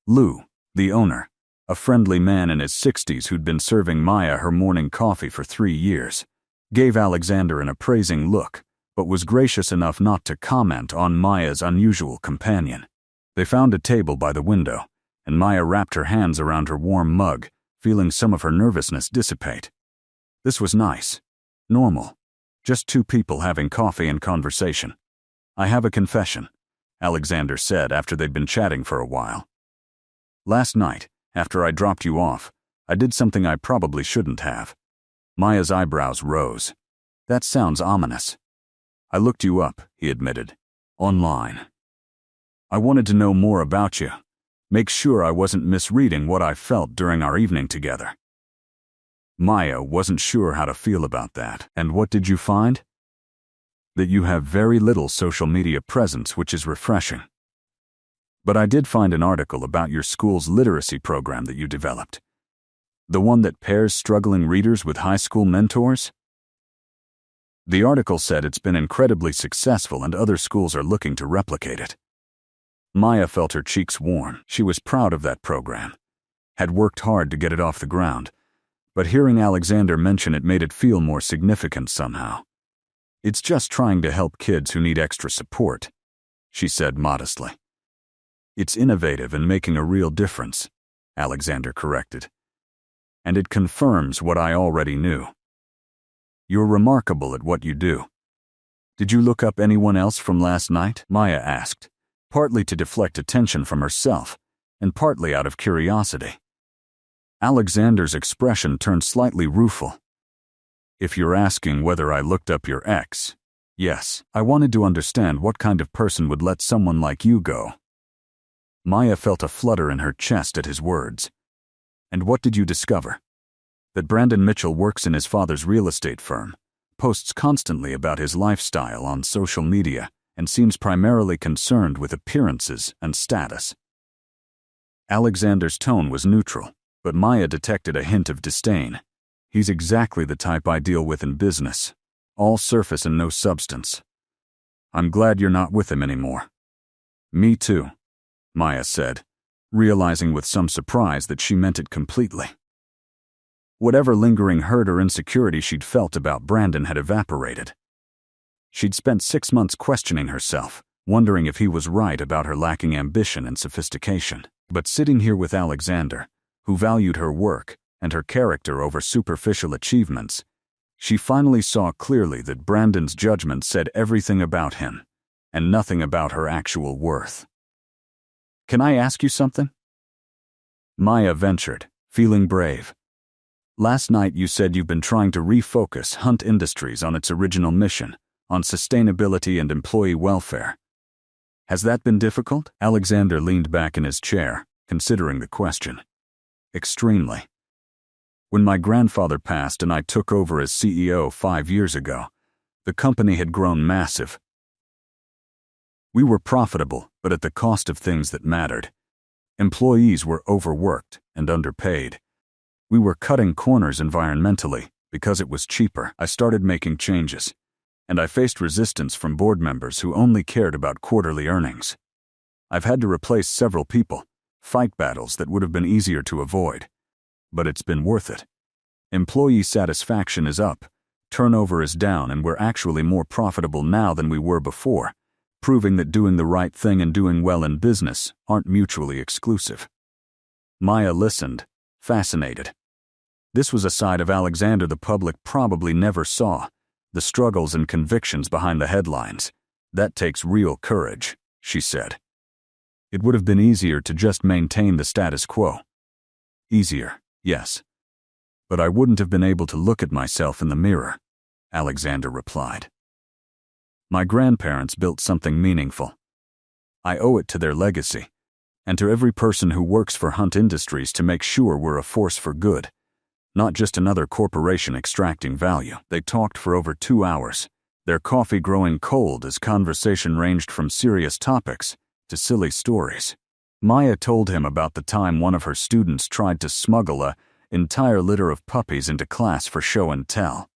S1: Lou, the owner, a friendly man in his 60s who'd been serving Maya her morning coffee for 3 years, gave Alexander an appraising look, but was gracious enough not to comment on Maya's unusual companion. They found a table by the window, and Maya wrapped her hands around her warm mug, feeling some of her nervousness dissipate. This was nice. Normal. Just two people having coffee and conversation. "I have a confession," Alexander said after they'd been chatting for a while. "Last night, after I dropped you off, I did something I probably shouldn't have." Maya's eyebrows rose. "That sounds ominous." "I looked you up," he admitted. "Online. I wanted to know more about you. Make sure I wasn't misreading what I felt during our evening together." Maya wasn't sure how to feel about that. "And what did you find?" "That you have very little social media presence, which is refreshing. But I did find an article about your school's literacy program that you developed. The one that pairs struggling readers with high school mentors? The article said it's been incredibly successful and other schools are looking to replicate it." Maya felt her cheeks warm. She was proud of that program, had worked hard to get it off the ground, but hearing Alexander mention it made it feel more significant somehow. "It's just trying to help kids who need extra support," she said modestly. "It's innovative and making a real difference," Alexander corrected. "And it confirms what I already knew. You're remarkable at what you do." "Did you look up anyone else from last night?" Maya asked, partly to deflect attention from herself, and partly out of curiosity. Alexander's expression turned slightly rueful. "If you're asking whether I looked up your ex, yes. I wanted to understand what kind of person would let someone like you go." Maya felt a flutter in her chest at his words. "And what did you discover?" "That Brandon Mitchell works in his father's real estate firm, posts constantly about his lifestyle on social media, and seems primarily concerned with appearances and status." Alexander's tone was neutral, but Maya detected a hint of disdain. "He's exactly the type I deal with in business. All surface and no substance. I'm glad you're not with him anymore." "Me too," Maya said, realizing with some surprise that she meant it completely. Whatever lingering hurt or insecurity she'd felt about Brandon had evaporated. She'd spent 6 months questioning herself, wondering if he was right about her lacking ambition and sophistication. But sitting here with Alexander, who valued her work and her character over superficial achievements, she finally saw clearly that Brandon's judgment said everything about him, and nothing about her actual worth. "Can I ask you something?" Maya ventured, feeling brave. "Last night you said you've been trying to refocus Hunt Industries on its original mission, on sustainability and employee welfare. Has that been difficult?" Alexander leaned back in his chair, considering the question. "Extremely. When my grandfather passed and I took over as CEO 5 years ago, the company had grown massive. We were profitable, but at the cost of things that mattered. Employees were overworked and underpaid. We were cutting corners environmentally because it was cheaper. I started making changes, and I faced resistance from board members who only cared about quarterly earnings. I've had to replace several people, fight battles that would have been easier to avoid. But it's been worth it. Employee satisfaction is up, turnover is down, and we're actually more profitable now than we were before, proving that doing the right thing and doing well in business aren't mutually exclusive." Maya listened, fascinated. This was a side of Alexander the public probably never saw. The struggles and convictions behind the headlines. "That takes real courage," she said. "It would have been easier to just maintain the status quo." "Easier, yes. But I wouldn't have been able to look at myself in the mirror," Alexander replied. "My grandparents built something meaningful. I owe it to their legacy, and to every person who works for Hunt Industries to make sure we're a force for good, not just another corporation extracting value." They talked for over 2 hours, their coffee growing cold as conversation ranged from serious topics to silly stories. Maya told him about the time one of her students tried to smuggle an entire litter of puppies into class for show and tell.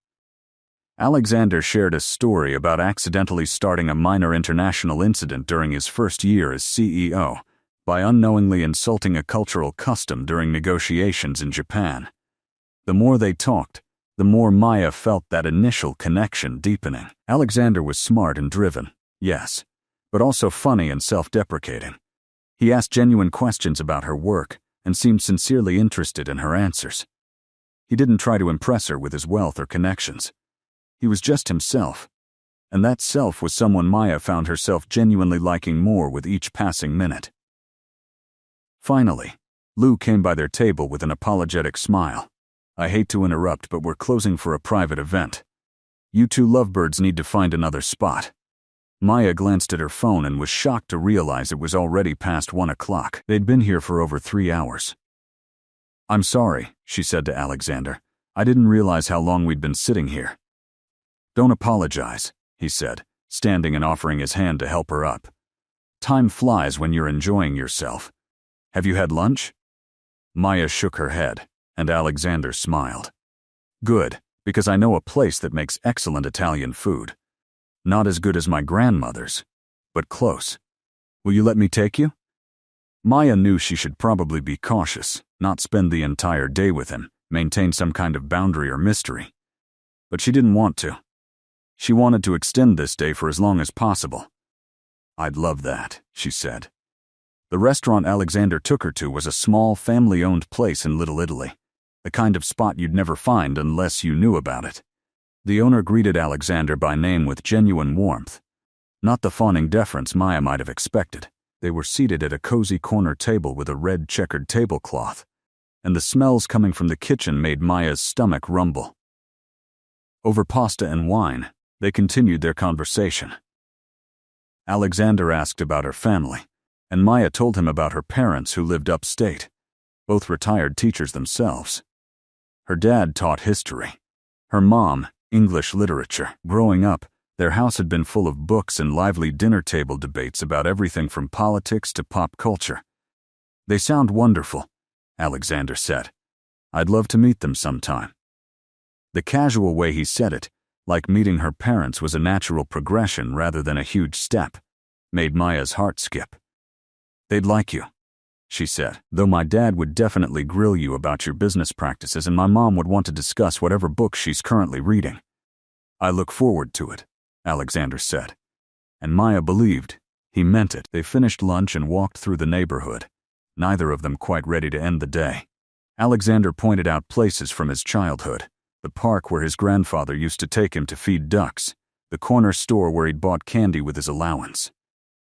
S1: Alexander shared a story about accidentally starting a minor international incident during his first year as CEO by unknowingly insulting a cultural custom during negotiations in Japan. The more they talked, the more Maya felt that initial connection deepening. Alexander was smart and driven, yes, but also funny and self-deprecating. He asked genuine questions about her work and seemed sincerely interested in her answers. He didn't try to impress her with his wealth or connections. He was just himself, and that self was someone Maya found herself genuinely liking more with each passing minute. Finally, Lou came by their table with an apologetic smile. "I hate to interrupt, but we're closing for a private event. You two lovebirds need to find another spot." Maya glanced at her phone and was shocked to realize it was already past 1 o'clock. They'd been here for over 3 hours. "I'm sorry," she said to Alexander. "I didn't realize how long we'd been sitting here." "Don't apologize," he said, standing and offering his hand to help her up. "Time flies when you're enjoying yourself. Have you had lunch?" Maya shook her head, and Alexander smiled. "Good, because I know a place that makes excellent Italian food. Not as good as my grandmother's, but close. Will you let me take you?" Maya knew she should probably be cautious, not spend the entire day with him, maintain some kind of boundary or mystery. But she didn't want to. She wanted to extend this day for as long as possible. "I'd love that," she said. The restaurant Alexander took her to was a small, family-owned place in Little Italy, the kind of spot you'd never find unless you knew about it. The owner greeted Alexander by name with genuine warmth, not the fawning deference Maya might have expected. They were seated at a cozy corner table with a red checkered tablecloth, and the smells coming from the kitchen made Maya's stomach rumble. Over pasta and wine, they continued their conversation. Alexander asked about her family, and Maya told him about her parents who lived upstate, both retired teachers themselves. Her dad taught history. Her mom, English literature. Growing up, their house had been full of books and lively dinner table debates about everything from politics to pop culture. "They sound wonderful," Alexander said. "I'd love to meet them sometime." The casual way he said it, like meeting her parents was a natural progression rather than a huge step, made Maya's heart skip. "They'd like you," she said, "though my dad would definitely grill you about your business practices and my mom would want to discuss whatever book she's currently reading." "I look forward to it," Alexander said. And Maya believed he meant it. They finished lunch and walked through the neighborhood, neither of them quite ready to end the day. Alexander pointed out places from his childhood, the park where his grandfather used to take him to feed ducks, the corner store where he'd bought candy with his allowance.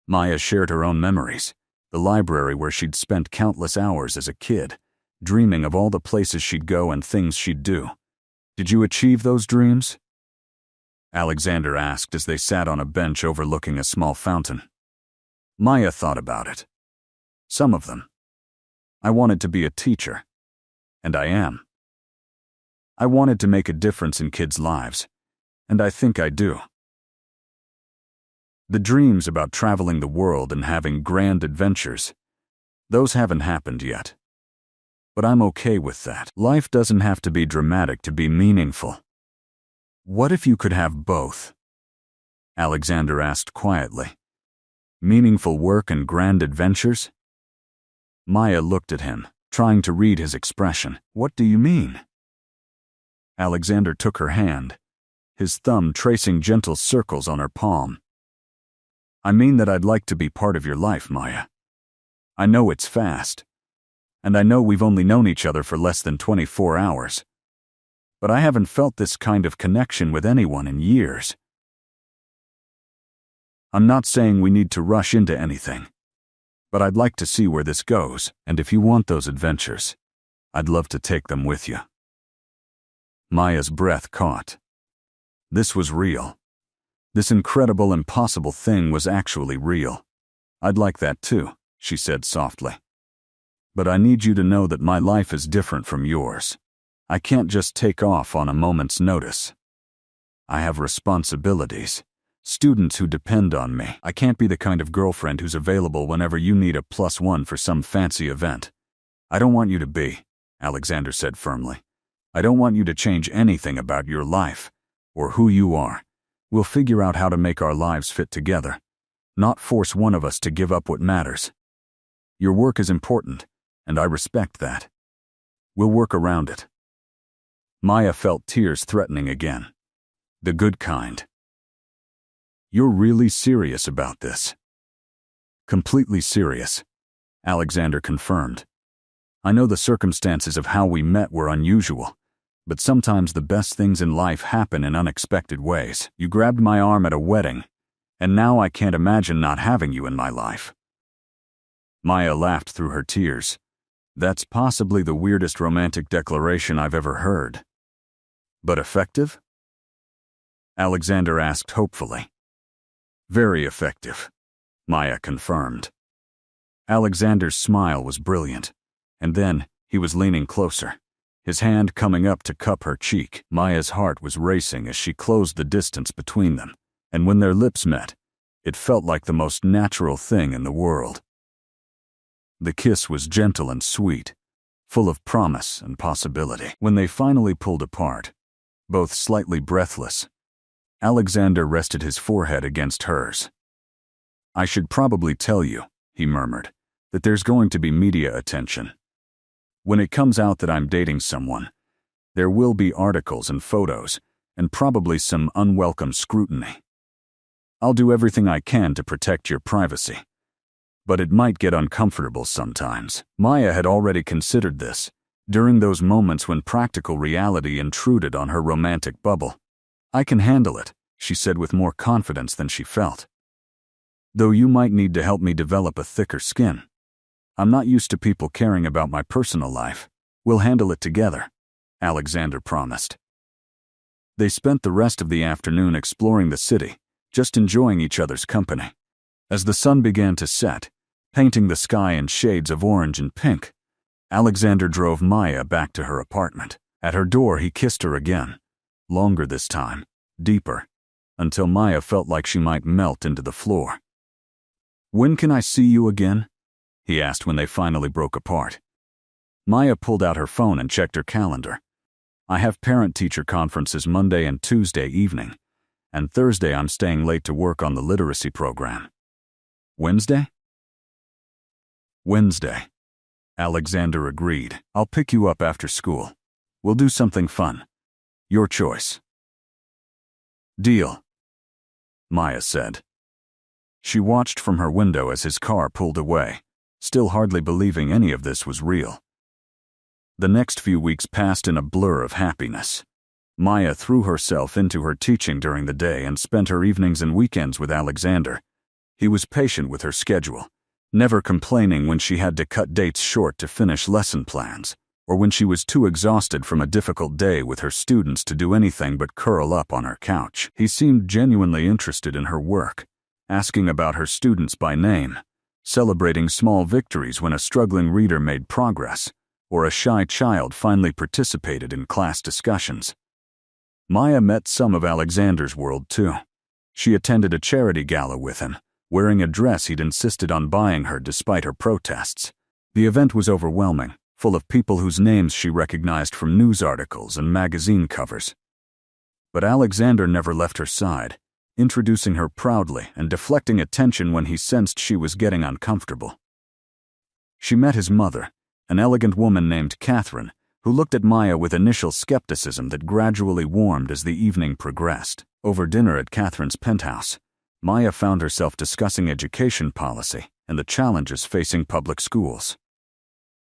S1: Maya shared her own memories, the library where she'd spent countless hours as a kid, dreaming of all the places she'd go and things she'd do. "Did you achieve those dreams?" Alexander asked as they sat on a bench overlooking a small fountain. Maya thought about it. "Some of them. I wanted to be a teacher. And I am. I wanted to make a difference in kids' lives. And I think I do. The dreams about traveling the world and having grand adventures, those haven't happened yet. But I'm okay with that. Life doesn't have to be dramatic to be meaningful." "What if you could have both?" Alexander asked quietly. "Meaningful work and grand adventures?" Maya looked at him, trying to read his expression. "What do you mean?" Alexander took her hand, his thumb tracing gentle circles on her palm. "I mean that I'd like to be part of your life, Maya. I know it's fast, and I know we've only known each other for less than 24 hours. But I haven't felt this kind of connection with anyone in years. I'm not saying we need to rush into anything, but I'd like to see where this goes, and if you want those adventures, I'd love to take them with you." Maya's breath caught. This was real. This incredible, impossible thing was actually real. "I'd like that too," she said softly. "But I need you to know that my life is different from yours. I can't just take off on a moment's notice. I have responsibilities, students who depend on me. I can't be the kind of girlfriend who's available whenever you need a +1 for some fancy event. I don't want you to be," Alexander said firmly. "I don't want you to change anything about your life or who you are. We'll figure out how to make our lives fit together, not force one of us to give up what matters. Your work is important, and I respect that. We'll work around it." Maya felt tears threatening again. The good kind. "You're really serious about this?" "Completely serious. Alexander confirmed. I know the circumstances of how we met were unusual, but sometimes the best things in life happen in unexpected ways. You grabbed my arm at a wedding, and now I can't imagine not having you in my life. Maya laughed through her tears. That's possibly the weirdest romantic declaration I've ever heard. But effective? Alexander asked hopefully. Very effective, Maya confirmed. Alexander's smile was brilliant, and then he was leaning closer, his hand coming up to cup her cheek. Maya's heart was racing as she closed the distance between them, and when their lips met, it felt like the most natural thing in the world. The kiss was gentle and sweet, full of promise and possibility. When they finally pulled apart, both slightly breathless, Alexander rested his forehead against hers. I should probably tell you, he murmured, that there's going to be media attention. When it comes out that I'm dating someone, there will be articles and photos, and probably some unwelcome scrutiny. I'll do everything I can to protect your privacy, but it might get uncomfortable sometimes. Maya had already considered this, during those moments when practical reality intruded on her romantic bubble. I can handle it, she said with more confidence than she felt. Though you might need to help me develop a thicker skin. I'm not used to people caring about my personal life. We'll handle it together, Alexander promised. They spent the rest of the afternoon exploring the city, just enjoying each other's company. As the sun began to set, painting the sky in shades of orange and pink, Alexander drove Maya back to her apartment. At her door, he kissed her again, longer this time, deeper, until Maya felt like she might melt into the floor. When can I see you again? He asked when they finally broke apart. Maya pulled out her phone and checked her calendar. I have parent-teacher conferences Monday and Tuesday evening, and Thursday I'm staying late to work on the literacy program. Wednesday? Wednesday, Alexander agreed. I'll pick you up after school. We'll do something fun. Your choice. Deal, Maya said. She watched from her window as his car pulled away, still hardly believing any of this was real. The next few weeks passed in a blur of happiness. Maya threw herself into her teaching during the day and spent her evenings and weekends with Alexander. He was patient with her schedule, never complaining when she had to cut dates short to finish lesson plans, or when she was too exhausted from a difficult day with her students to do anything but curl up on her couch. He seemed genuinely interested in her work, asking about her students by name, celebrating small victories when a struggling reader made progress, or a shy child finally participated in class discussions. Maya met some of Alexander's world too. She attended a charity gala with him, wearing a dress he'd insisted on buying her despite her protests. The event was overwhelming, full of people whose names she recognized from news articles and magazine covers. But Alexander never left her side, introducing her proudly and deflecting attention when he sensed she was getting uncomfortable. She met his mother, an elegant woman named Catherine, who looked at Maya with initial skepticism that gradually warmed as the evening progressed. Over dinner at Catherine's penthouse, Maya found herself discussing education policy and the challenges facing public schools.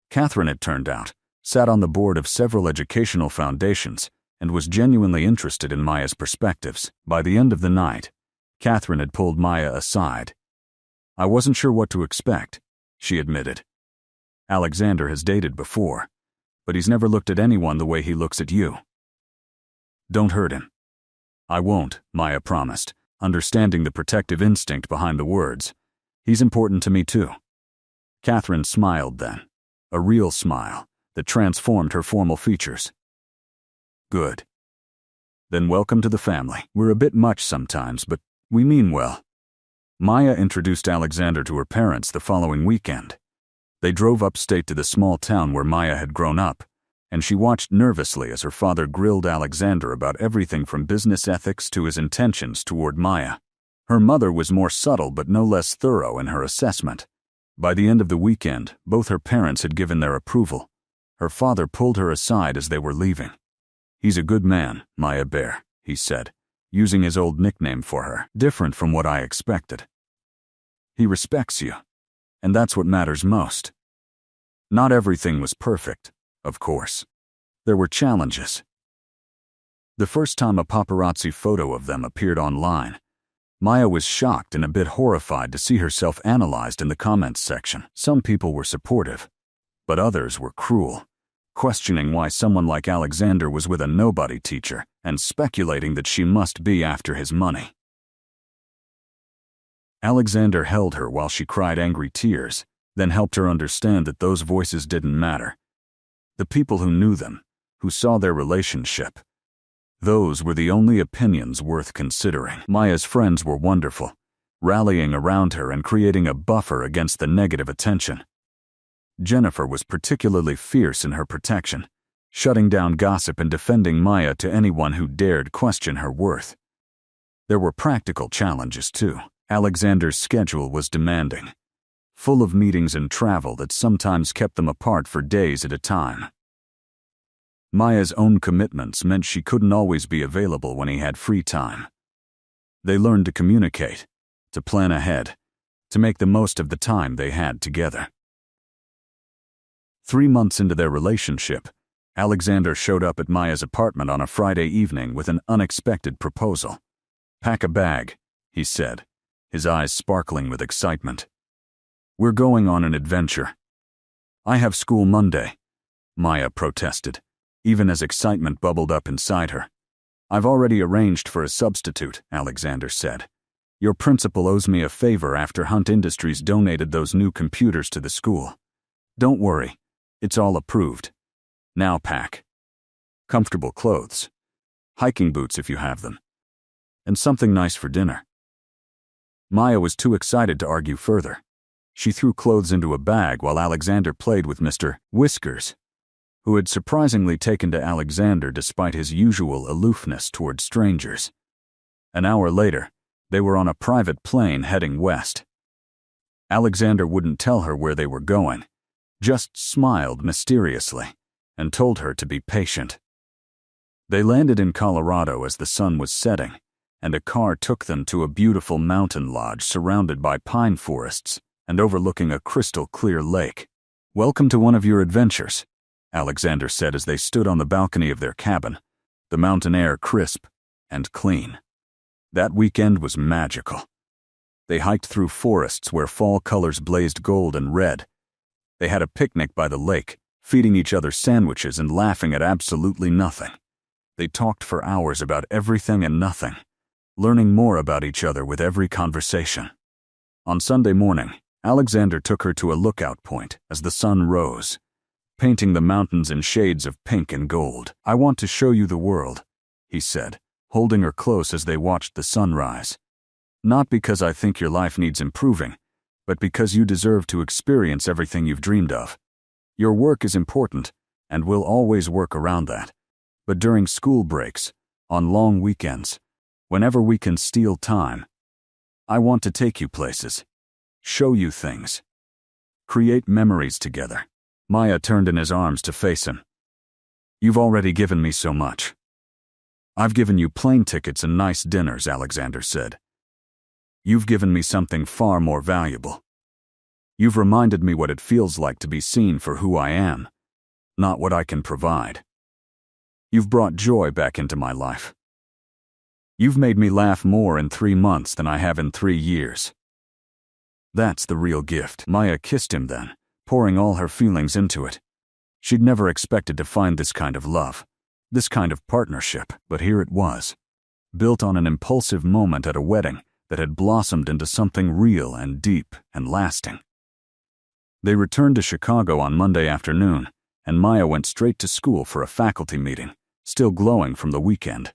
S1: Catherine, it turned out, sat on the board of several educational foundations and was genuinely interested in Maya's perspectives. By the end of the night, Catherine had pulled Maya aside. I wasn't sure what to expect, she admitted. Alexander has dated before, but he's never looked at anyone the way he looks at you. Don't hurt him. I won't, Maya promised, understanding the protective instinct behind the words. He's important to me too. Catherine smiled then, a real smile that transformed her formal features. Good. Then welcome to the family. We're a bit much sometimes, but we mean well. Maya introduced Alexander to her parents the following weekend. They drove upstate to the small town where Maya had grown up, and she watched nervously as her father grilled Alexander about everything from business ethics to his intentions toward Maya. Her mother was more subtle but no less thorough in her assessment. By the end of the weekend, both her parents had given their approval. Her father pulled her aside as they were leaving. He's a good man, Maya Bear, he said, using his old nickname for her, different from what I expected. He respects you. And that's what matters most. Not everything was perfect, of course. There were challenges. The first time a paparazzi photo of them appeared online, Maya was shocked and a bit horrified to see herself analyzed in the comments section. Some people were supportive, but others were cruel, questioning why someone like Alexander was with a nobody teacher and speculating that she must be after his money. Alexander held her while she cried angry tears, then helped her understand that those voices didn't matter. The people who knew them, who saw their relationship, those were the only opinions worth considering. Maya's friends were wonderful, rallying around her and creating a buffer against the negative attention. Jennifer was particularly fierce in her protection, shutting down gossip and defending Maya to anyone who dared question her worth. There were practical challenges too. Alexander's schedule was demanding, full of meetings and travel that sometimes kept them apart for days at a time. Maya's own commitments meant she couldn't always be available when he had free time. They learned to communicate, to plan ahead, to make the most of the time they had together. 3 months into their relationship, Alexander showed up at Maya's apartment on a Friday evening with an unexpected proposal. "Pack a bag," he said, his eyes sparkling with excitement. "We're going on an adventure." "I have school Monday," Maya protested, even as excitement bubbled up inside her. "I've already arranged for a substitute," Alexander said. "Your principal owes me a favor after Hunt Industries donated those new computers to the school. Don't worry, it's all approved. Now pack. Comfortable clothes, hiking boots if you have them, and something nice for dinner." Maya was too excited to argue further. She threw clothes into a bag while Alexander played with Mr. Whiskers, who had surprisingly taken to Alexander despite his usual aloofness toward strangers. An hour later, they were on a private plane heading west. Alexander wouldn't tell her where they were going, just smiled mysteriously and told her to be patient. They landed in Colorado as the sun was setting, and a car took them to a beautiful mountain lodge surrounded by pine forests and overlooking a crystal-clear lake. "Welcome to one of your adventures," Alexander said as they stood on the balcony of their cabin, the mountain air crisp and clean. That weekend was magical. They hiked through forests where fall colors blazed gold and red. They had a picnic by the lake, feeding each other sandwiches and laughing at absolutely nothing. They talked for hours about everything and nothing, learning more about each other with every conversation. On Sunday morning, Alexander took her to a lookout point as the sun rose, painting the mountains in shades of pink and gold. "I want to show you the world," he said, holding her close as they watched the sunrise. "Not because I think your life needs improving, but because you deserve to experience everything you've dreamed of. Your work is important, and we'll always work around that. But during school breaks, on long weekends, whenever we can steal time, I want to take you places, show you things, create memories together." Maya turned in his arms to face him. "You've already given me so much." "I've given you plane tickets and nice dinners," Alexander said. "You've given me something far more valuable. You've reminded me what it feels like to be seen for who I am, not what I can provide. You've brought joy back into my life. You've made me laugh more in 3 months than I have in 3 years. That's the real gift." Maya kissed him then, pouring all her feelings into it. She'd never expected to find this kind of love, this kind of partnership, but here it was, built on an impulsive moment at a wedding that had blossomed into something real and deep and lasting. They returned to Chicago on Monday afternoon, and Maya went straight to school for a faculty meeting, still glowing from the weekend.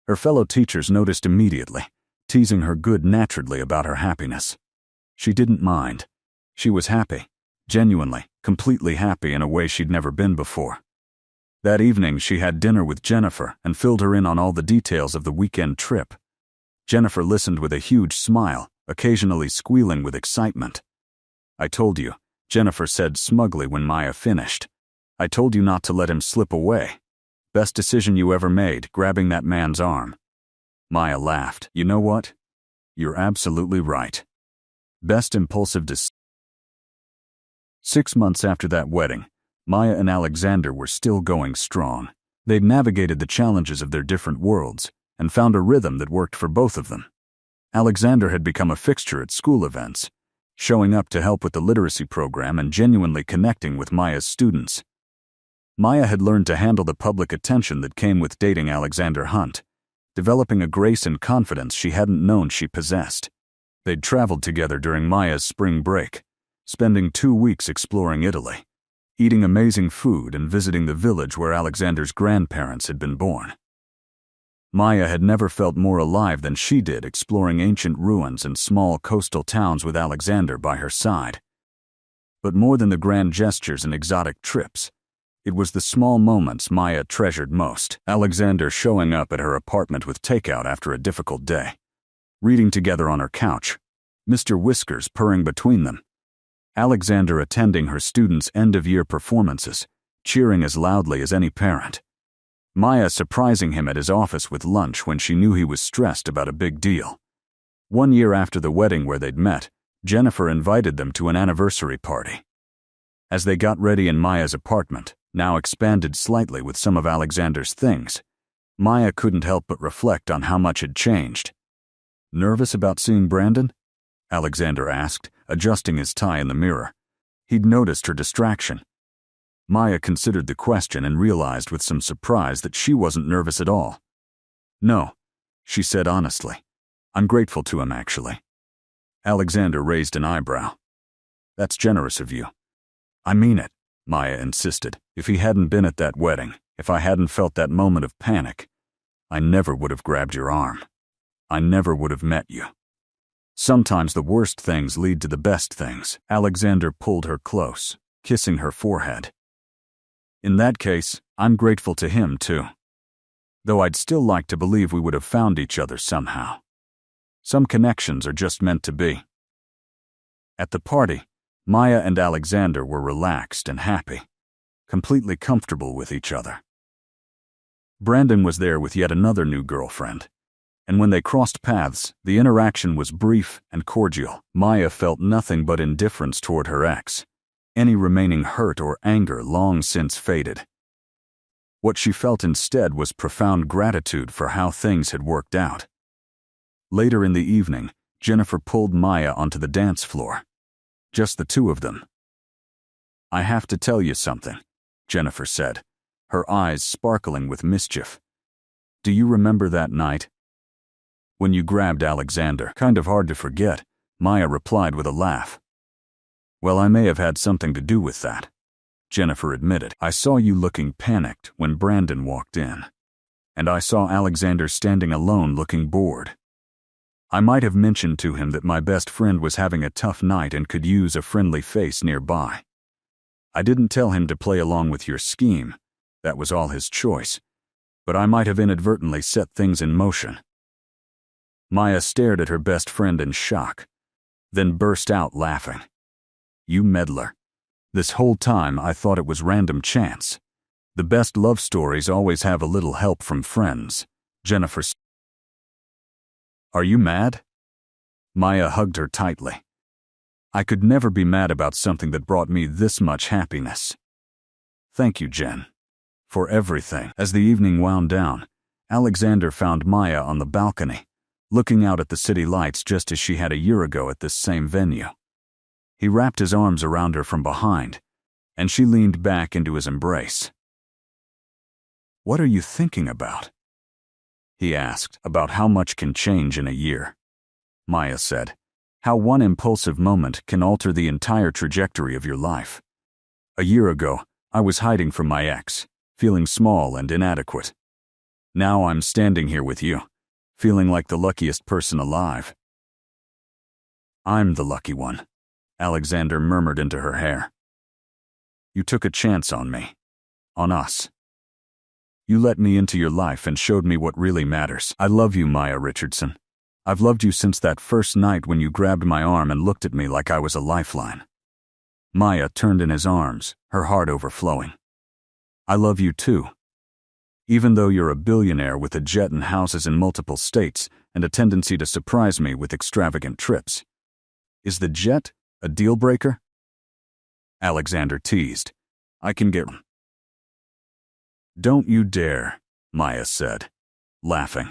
S1: Her fellow teachers noticed immediately, teasing her good-naturedly about her happiness. She didn't mind. She was happy, genuinely, completely happy in a way she'd never been before. That evening she had dinner with Jennifer and filled her in on all the details of the weekend trip. Jennifer listened with a huge smile, occasionally squealing with excitement. "I told you," Jennifer said smugly when Maya finished. "I told you not to let him slip away. Best decision you ever made, grabbing that man's arm." Maya laughed. "You know what? You're absolutely right. Best impulsive decision." 6 months after that wedding, Maya and Alexander were still going strong. They'd navigated the challenges of their different worlds and found a rhythm that worked for both of them. Alexander had become a fixture at school events, showing up to help with the literacy program and genuinely connecting with Maya's students. Maya had learned to handle the public attention that came with dating Alexander Hunt, developing a grace and confidence she hadn't known she possessed. They'd traveled together during Maya's spring break, spending 2 weeks exploring Italy, eating amazing food and visiting the village where Alexander's grandparents had been born. Maya had never felt more alive than she did exploring ancient ruins and small coastal towns with Alexander by her side. But more than the grand gestures and exotic trips, it was the small moments Maya treasured most. Alexander showing up at her apartment with takeout after a difficult day, reading together on her couch, Mr. Whiskers purring between them, Alexander attending her students' end-of-year performances, cheering as loudly as any parent, Maya surprising him at his office with lunch when she knew he was stressed about a big deal. 1 year after the wedding where they'd met, Jennifer invited them to an anniversary party. As they got ready in Maya's apartment, now expanded slightly with some of Alexander's things, Maya couldn't help but reflect on how much had changed. "Nervous about seeing Brandon?" Alexander asked, adjusting his tie in the mirror. He'd noticed her distraction. Maya considered the question and realized with some surprise that she wasn't nervous at all. "No," she said honestly. "I'm grateful to him, actually." Alexander raised an eyebrow. "That's generous of you." "I mean it," Maya insisted. "If he hadn't been at that wedding, if I hadn't felt that moment of panic, I never would have grabbed your arm. I never would have met you. Sometimes the worst things lead to the best things." Alexander pulled her close, kissing her forehead. "In that case, I'm grateful to him too. Though I'd still like to believe we would have found each other somehow. Some connections are just meant to be." At the party, Maya and Alexander were relaxed and happy, completely comfortable with each other. Brandon was there with yet another new girlfriend, and when they crossed paths, the interaction was brief and cordial. Maya felt nothing but indifference toward her ex. Any remaining hurt or anger long since faded. What she felt instead was profound gratitude for how things had worked out. Later in the evening, Jennifer pulled Maya onto the dance floor. Just the two of them. "I have to tell you something," Jennifer said, her eyes sparkling with mischief. "Do you remember that night when you grabbed Alexander?" "Kind of hard to forget," Maya replied with a laugh. "Well, I may have had something to do with that," Jennifer admitted. "I saw you looking panicked when Brandon walked in, and I saw Alexander standing alone looking bored. I might have mentioned to him that my best friend was having a tough night and could use a friendly face nearby. I didn't tell him to play along with your scheme. That was all his choice. But I might have inadvertently set things in motion." Maya stared at her best friend in shock, then burst out laughing. "You meddler. This whole time I thought it was random chance. The best love stories always have a little help from friends," Jennifer said. "Are you mad?" Maya hugged her tightly. "I could never be mad about something that brought me this much happiness. Thank you, Jen, for everything." As the evening wound down, Alexander found Maya on the balcony, looking out at the city lights just as she had a year ago at this same venue. He wrapped his arms around her from behind, and she leaned back into his embrace. "What are you thinking about?" he asked. "About how much can change in a year," Maya said. "How one impulsive moment can alter the entire trajectory of your life. A year ago, I was hiding from my ex, feeling small and inadequate. Now I'm standing here with you, feeling like the luckiest person alive." "I'm the lucky one," Alexander murmured into her hair. "You took a chance on me, on us. You let me into your life and showed me what really matters. I love you, Maya Richardson. I've loved you since that first night when you grabbed my arm and looked at me like I was a lifeline." Maya turned in his arms, her heart overflowing. "I love you too. Even though you're a billionaire with a jet and houses in multiple states and a tendency to surprise me with extravagant trips. Is the jet a deal breaker?" Alexander teased. I can get one. Don't you dare, Maya said, laughing.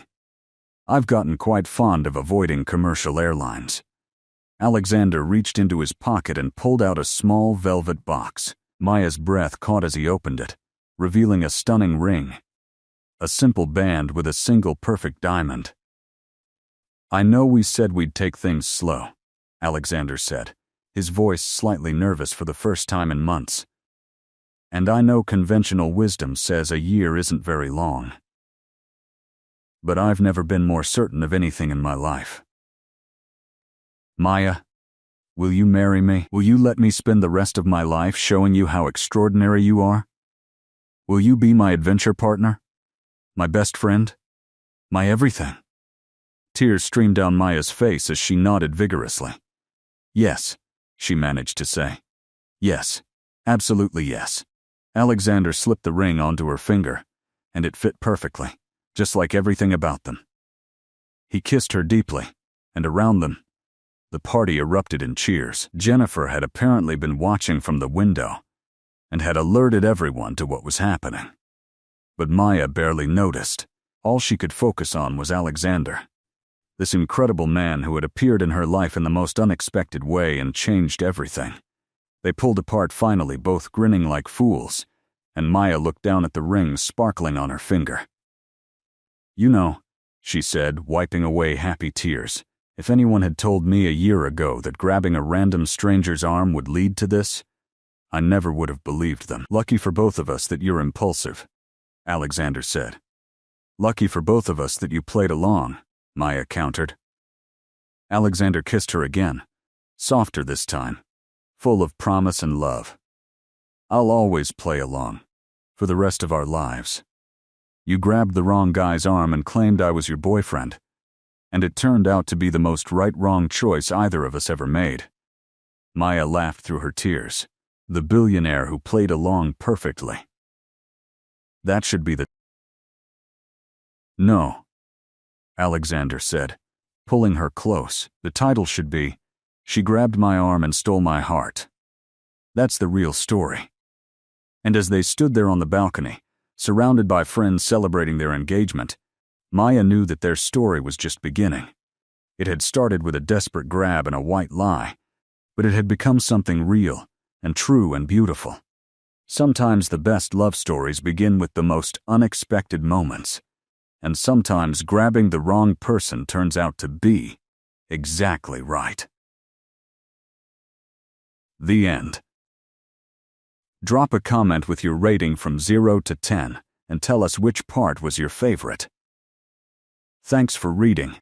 S1: I've gotten quite fond of avoiding commercial airlines. Alexander reached into his pocket and pulled out a small velvet box. Maya's breath caught as he opened it, revealing a stunning ring. A simple band with a single perfect diamond. I know we said we'd take things slow, Alexander said, his voice slightly nervous for the first time in months. And I know conventional wisdom says a year isn't very long. But I've never been more certain of anything in my life. Maya, will you marry me? Will you let me spend the rest of my life showing you how extraordinary you are? Will you be my adventure partner? My best friend? My everything? Tears streamed down Maya's face as she nodded vigorously. Yes, she managed to say. Yes, absolutely yes. Alexander slipped the ring onto her finger, and it fit perfectly, just like everything about them. He kissed her deeply, and around them, the party erupted in cheers. Jennifer had apparently been watching from the window and had alerted everyone to what was happening. But Maya barely noticed. All she could focus on was Alexander, this incredible man who had appeared in her life in the most unexpected way and changed everything. They pulled apart finally, both grinning like fools, and Maya looked down at the ring sparkling on her finger. You know, she said, wiping away happy tears, if anyone had told me a year ago that grabbing a random stranger's arm would lead to this, I never would have believed them. Lucky for both of us that you're impulsive, Alexander said. Lucky for both of us that you played along, Maya countered. Alexander kissed her again, softer this time, full of promise and love. I'll always play along, for the rest of our lives. You grabbed the wrong guy's arm and claimed I was your boyfriend, and it turned out to be the most right-wrong choice either of us ever made. Maya laughed through her tears. The billionaire who played along perfectly. That should be the... No, Alexander said, pulling her close. The title should be, She Grabbed My Arm and Stole My Heart. That's the real story. And as they stood there on the balcony, surrounded by friends celebrating their engagement, Maya knew that their story was just beginning. It had started with a desperate grab and a white lie, but it had become something real and true and beautiful. Sometimes the best love stories begin with the most unexpected moments, and sometimes grabbing the wrong person turns out to be exactly right. The end. Drop a comment with your rating from 0 to 10 and tell us which part was your favorite. Thanks for reading.